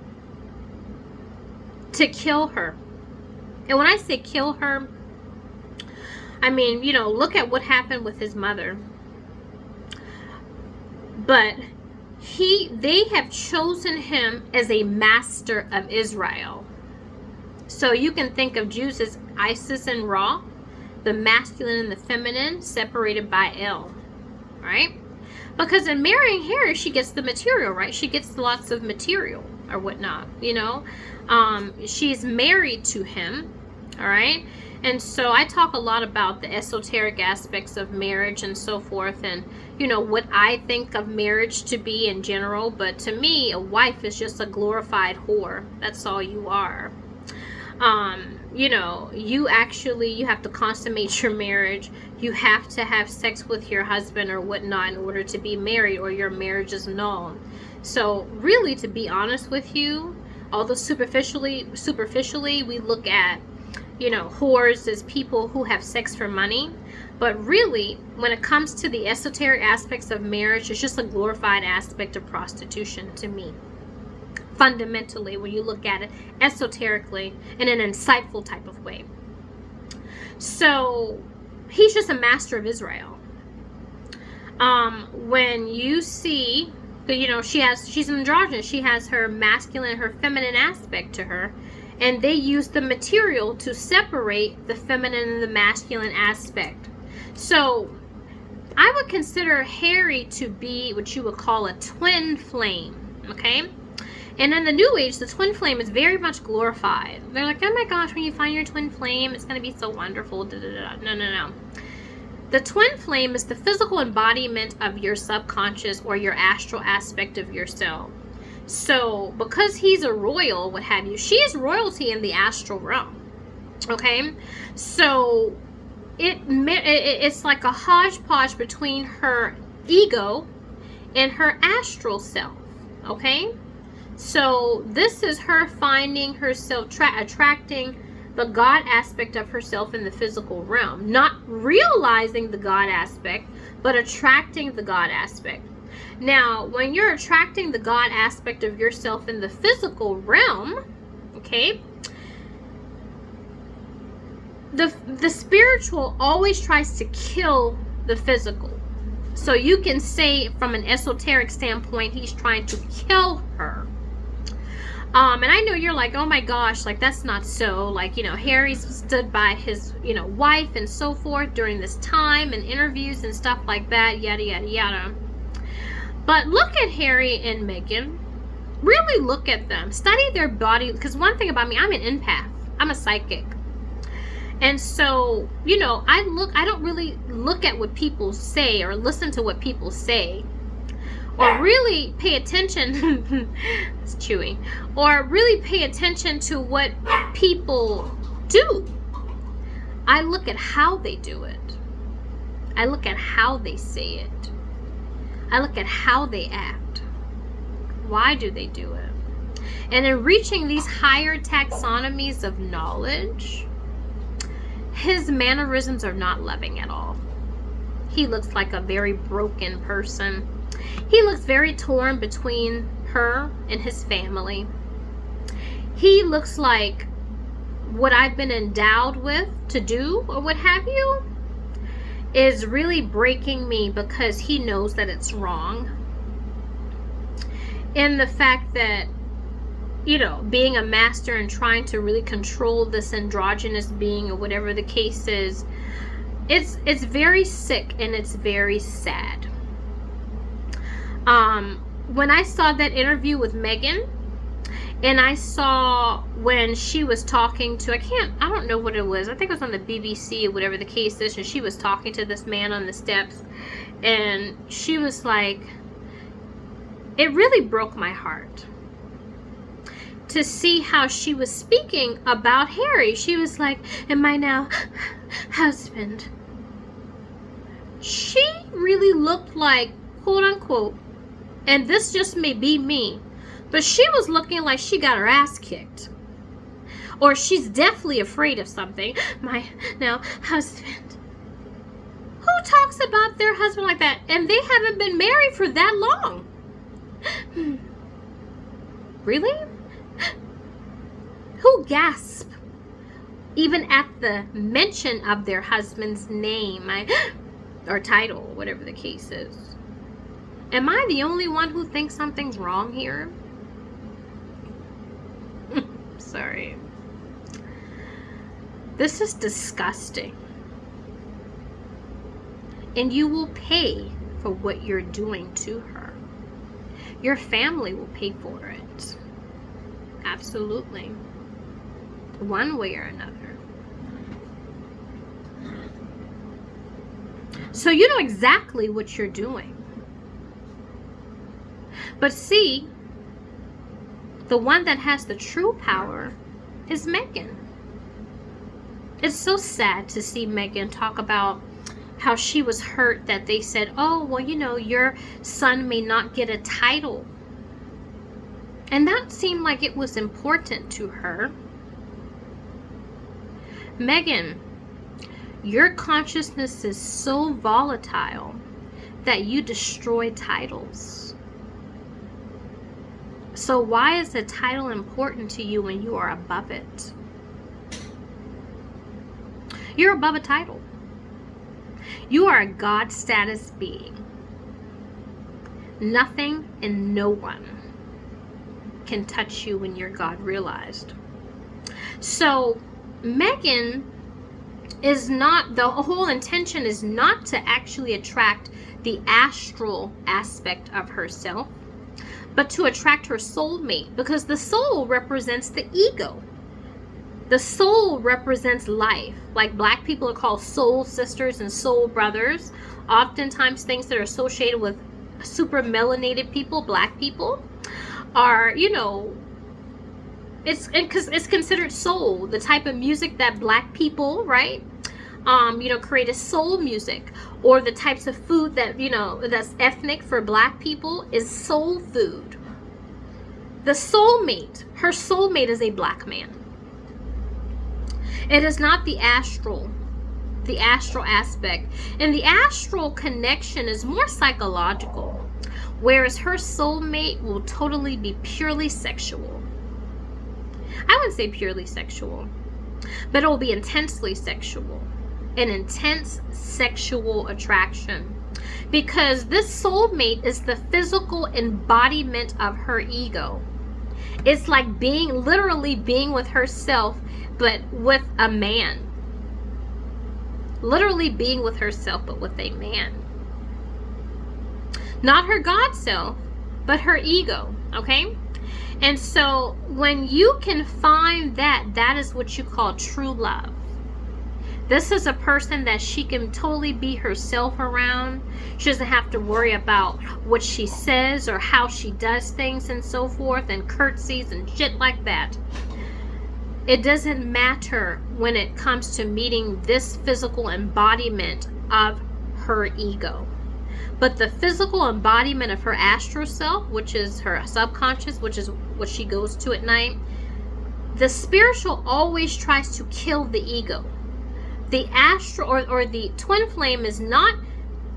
A: To kill her. And when I say kill her, I mean, you know, look at what happened with his mother. But they have chosen him as a master of Israel. So you can think of Jews as Isis and Ra, the masculine and the feminine, separated by El, right? Because in marrying Harry, she gets the material, right? She gets lots of material or whatnot, you know. She's married to him, all right? And so I talk a lot about the esoteric aspects of marriage and so forth, and, you know, what I think of marriage to be in general. But to me, a wife is just a glorified whore. That's all you are. You know, you have to consummate your marriage. You have to have sex with your husband or whatnot in order to be married, or your marriage is null. So really, to be honest with you, although superficially we look at, you know, whores as people who have sex for money, but really when it comes to the esoteric aspects of marriage, it's just a glorified aspect of prostitution to me. Fundamentally, when you look at it esoterically in an insightful type of way. So he's just a master of Israel. When you see, you know, she's androgynous, she has her masculine, her feminine aspect to her, and they use the material to separate the feminine and the masculine aspect. So I would consider Harry to be what you would call a twin flame, okay? And in the New Age, the twin flame is very much glorified. They're like, oh my gosh, when you find your twin flame, it's going to be so wonderful. Da, da, da. No, no, no. The twin flame is the physical embodiment of your subconscious or your astral aspect of yourself. So because he's a royal, what have you, she is royalty in the astral realm. Okay? So it's like a hodgepodge between her ego and her astral self. Okay? So this is her finding herself, attracting the God aspect of herself in the physical realm. Not realizing the God aspect, but attracting the God aspect. Now, when you're attracting the God aspect of yourself in the physical realm, okay, the spiritual always tries to kill the physical. So you can say from an esoteric standpoint, he's trying to kill her. And I know you're like, oh my gosh, like that's not so. Like, you know, Harry stood by his, you know, wife and so forth during this time and interviews and stuff like that, yada, yada, yada. But look at Harry and Meghan. Really look at them. Study their body. Because one thing about me, I'm an empath. I'm a psychic. And so, you know, I don't really look at what people say or listen to what people say. Or really pay attention, it's chewy, or really pay attention to what people do. I look at how they do it. I look at how they say it. I look at how they act. Why do they do it? And in reaching these higher taxonomies of knowledge, his mannerisms are not loving at all. He looks like a very broken person. He looks very torn between her and his family. He looks like what I've been endowed with to do or what have you is really breaking me because he knows that it's wrong. And the fact that, you know, being a master and trying to really control this androgynous being or whatever the case is, it's very sick and it's very sad. When I saw that interview with Meghan, and I saw when she was talking to, I don't know what it was. I think it was on the BBC or whatever the case is, and she was talking to this man on the steps, and she was like, it really broke my heart to see how she was speaking about Harry. She was like, and my now husband. She really looked like, quote unquote, and this just may be me, but she was looking like she got her ass kicked. Or she's definitely afraid of something. My now husband. Who talks about their husband like that? And they haven't been married for that long. Really? Who gasp even at the mention of their husband's name or title, whatever the case is? Am I the only one who thinks something's wrong here? Sorry. This is disgusting. And you will pay for what you're doing to her. Your family will pay for it. Absolutely. One way or another. So you know exactly what you're doing. But see, the one that has the true power is Meghan. It's so sad to see Meghan talk about how she was hurt that they said, oh, well, you know, your son may not get a title And that seemed like it was important to her. Meghan, your consciousness is so volatile that you destroy titles. So why is a title important to you when you are above it? You're above a title. You are a God status being. Nothing and no one can touch you when you're God realized. So Meghan is not, the whole intention is not to actually attract the astral aspect of herself, but to attract her soulmate, because the soul represents the ego. The soul represents life. Like black people are called soul sisters and soul brothers. Oftentimes things that are associated with super melanated people, black people, are, you know, it's considered soul. The type of music that black people, right, you know, create is soul music. Or the types of food that, you know, that's ethnic for black people is soul food. The soulmate, her soulmate is a black man. It is not the astral aspect. And the astral connection is more psychological, whereas her soulmate will totally be purely sexual. I wouldn't say purely sexual, but it will be intensely sexual. An intense sexual attraction. Because this soulmate is the physical embodiment of her ego. It's like being, literally being with herself, but with a man. Literally being with herself, but with a man. Not her God self, but her ego, okay? And so when you can find that, that is what you call true love. This is a person that she can totally be herself around. She doesn't have to worry about what she says or how she does things and so forth, and curtsies and shit like that. It doesn't matter when it comes to meeting this physical embodiment of her ego. But the physical embodiment of her astral self, which is her subconscious, which is what she goes to at night, the spiritual always tries to kill the ego. The astral or the twin flame is not,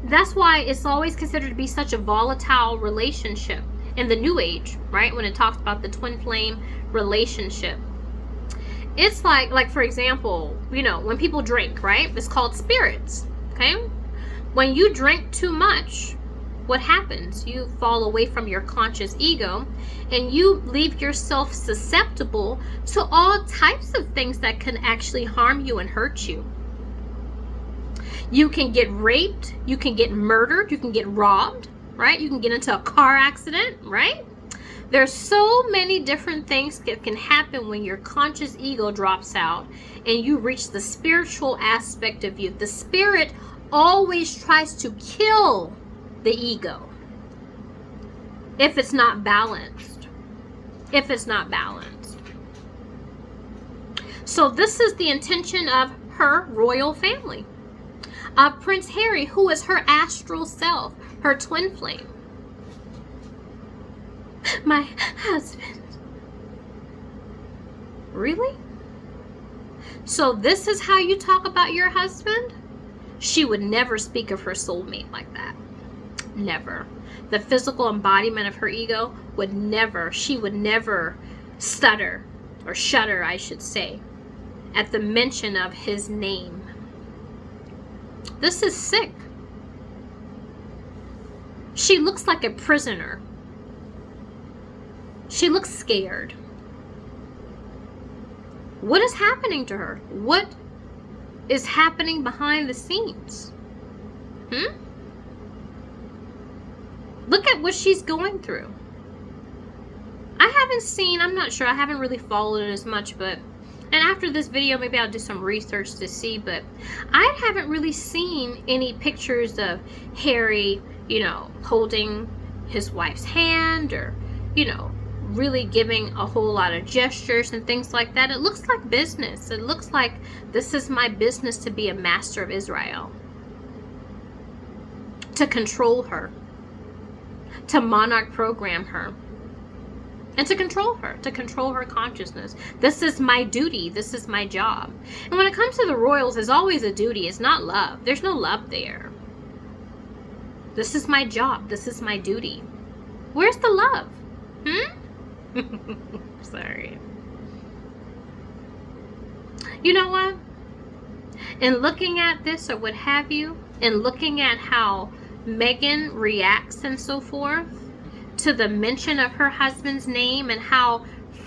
A: that's why it's always considered to be such a volatile relationship in the New Age, right? When it talks about the twin flame relationship. It's like for example, you know, when people drink, right? It's called spirits, okay? When you drink too much, what happens? You fall away from your conscious ego and you leave yourself susceptible to all types of things that can actually harm you and hurt you. You can get raped, you can get murdered, you can get robbed, right? You can get into a car accident, right? There's so many different things that can happen when your conscious ego drops out and you reach the spiritual aspect of you. The spirit always tries to kill the ego if it's not balanced. If it's not balanced. So this is the intention of her royal family. Of Prince Harry, who is her astral self, her twin flame. My husband. Really? So this is how you talk about your husband? She would never speak of her soulmate like that. Never. The physical embodiment of her ego would never, she would never stutter, or shudder, I should say, at the mention of his name. This is sick. She looks like a prisoner. She looks scared. What is happening to her? What is happening behind the scenes? Look at what she's going through. I haven't seen, I'm not sure, I haven't really followed it as much, but, and after this video, maybe I'll do some research to see, but I haven't really seen any pictures of Harry, you know, holding his wife's hand, or, you know, really giving a whole lot of gestures and things like that. It looks like business. It looks like this is my business to be a master of Israel, to control her, to monarch program her. and to control her consciousness. This is my duty. This is my job. And when it comes to the royals, it's always a duty. It's not love. There's no love there. This is my job. This is my duty. Where's the love? Sorry. You know what? In looking at this or what have you, and looking at how Meghan reacts and so forth to the mention of her husband's name and how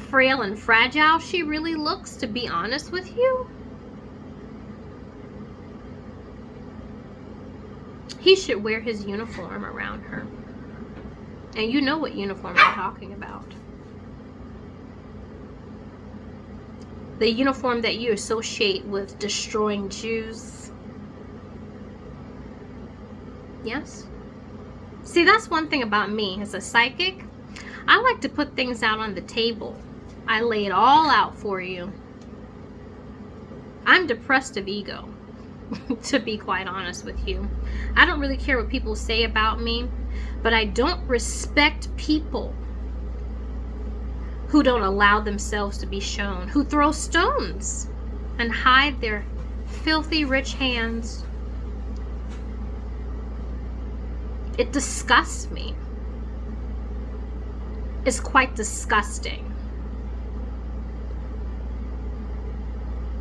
A: frail and fragile she really looks, to be honest with you, he should wear his uniform around her. And you know what uniform I'm talking about. The uniform that you associate with destroying Jews. Yes? See, that's one thing about me as a psychic. I like to put things out on the table. I lay it all out for you. I'm depressed of ego, to be quite honest with you. I don't really care what people say about me, but I don't respect people who don't allow themselves to be shown, who throw stones and hide their filthy rich hands. It disgusts me. It's quite disgusting.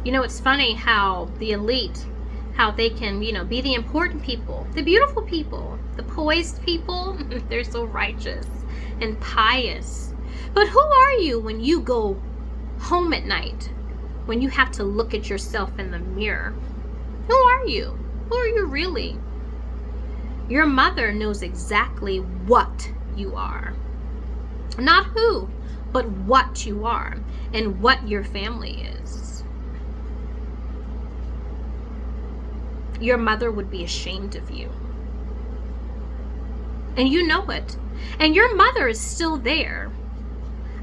A: You know, it's funny how the elite, how they can, you know, be the important people, the beautiful people, the poised people. They're so righteous and pious. But who are you when you go home at night, when you have to look at yourself in the mirror? Who are you? Who are you really? Your mother knows exactly what you are. Not who, but what you are and what your family is. Your mother would be ashamed of you. And you know it. And your mother is still there.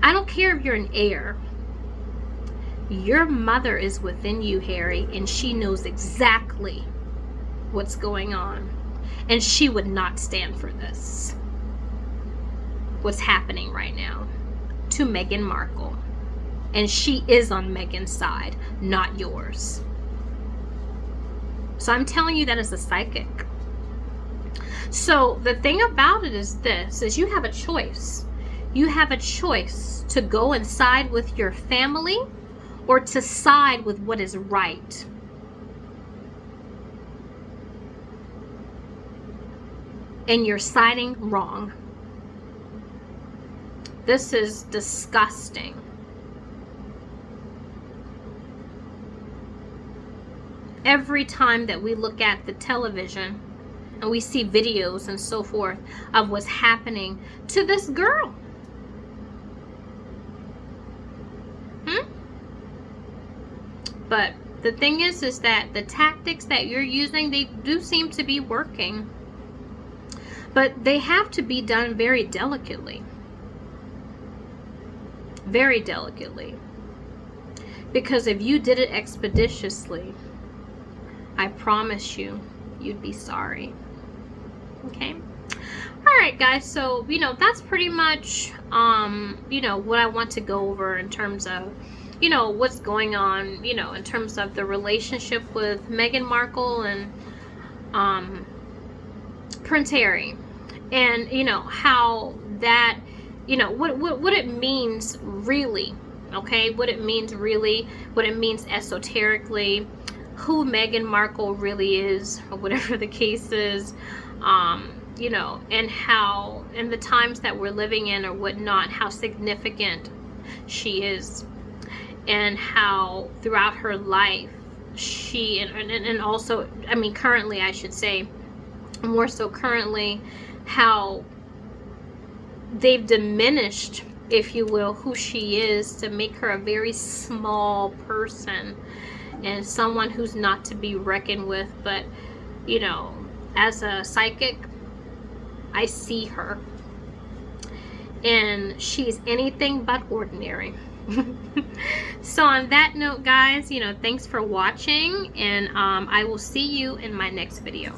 A: I don't care if you're an heir. Your mother is within you, Harry, and she knows exactly what's going on. And she would not stand for this. What's happening right now to Meghan Markle. And she is on Meghan's side, not yours. So I'm telling you that as a psychic. So the thing about it is this, is you have a choice. You have a choice to go and side with your family or to side with what is right. And you're siding wrong. This is disgusting. Every time that we look at the television and we see videos and so forth of what's happening to this girl. But the thing is that the tactics that you're using, they do seem to be working. But they have to be done very delicately. Very delicately. Because if you did it expeditiously, I promise you, you'd be sorry. Okay? Alright guys, so, you know, that's pretty much, you know, what I want to go over in terms of, you know, what's going on, you know, in terms of the relationship with Meghan Markle and Prince Harry. And, you know, how that, you know, what it means really, okay? What it means really, what it means esoterically, who Meghan Markle really is, or whatever the case is, you know, and how, in the times that we're living in or whatnot, how significant she is. And how throughout her life she and also, I mean, currently I should say, more so currently, how they've diminished, if you will, who she is to make her a very small person and someone who's not to be reckoned with. But, you know, as a psychic, I see her and she's anything but ordinary. So on that note, guys, you know, thanks for watching, and I will see you in my next video.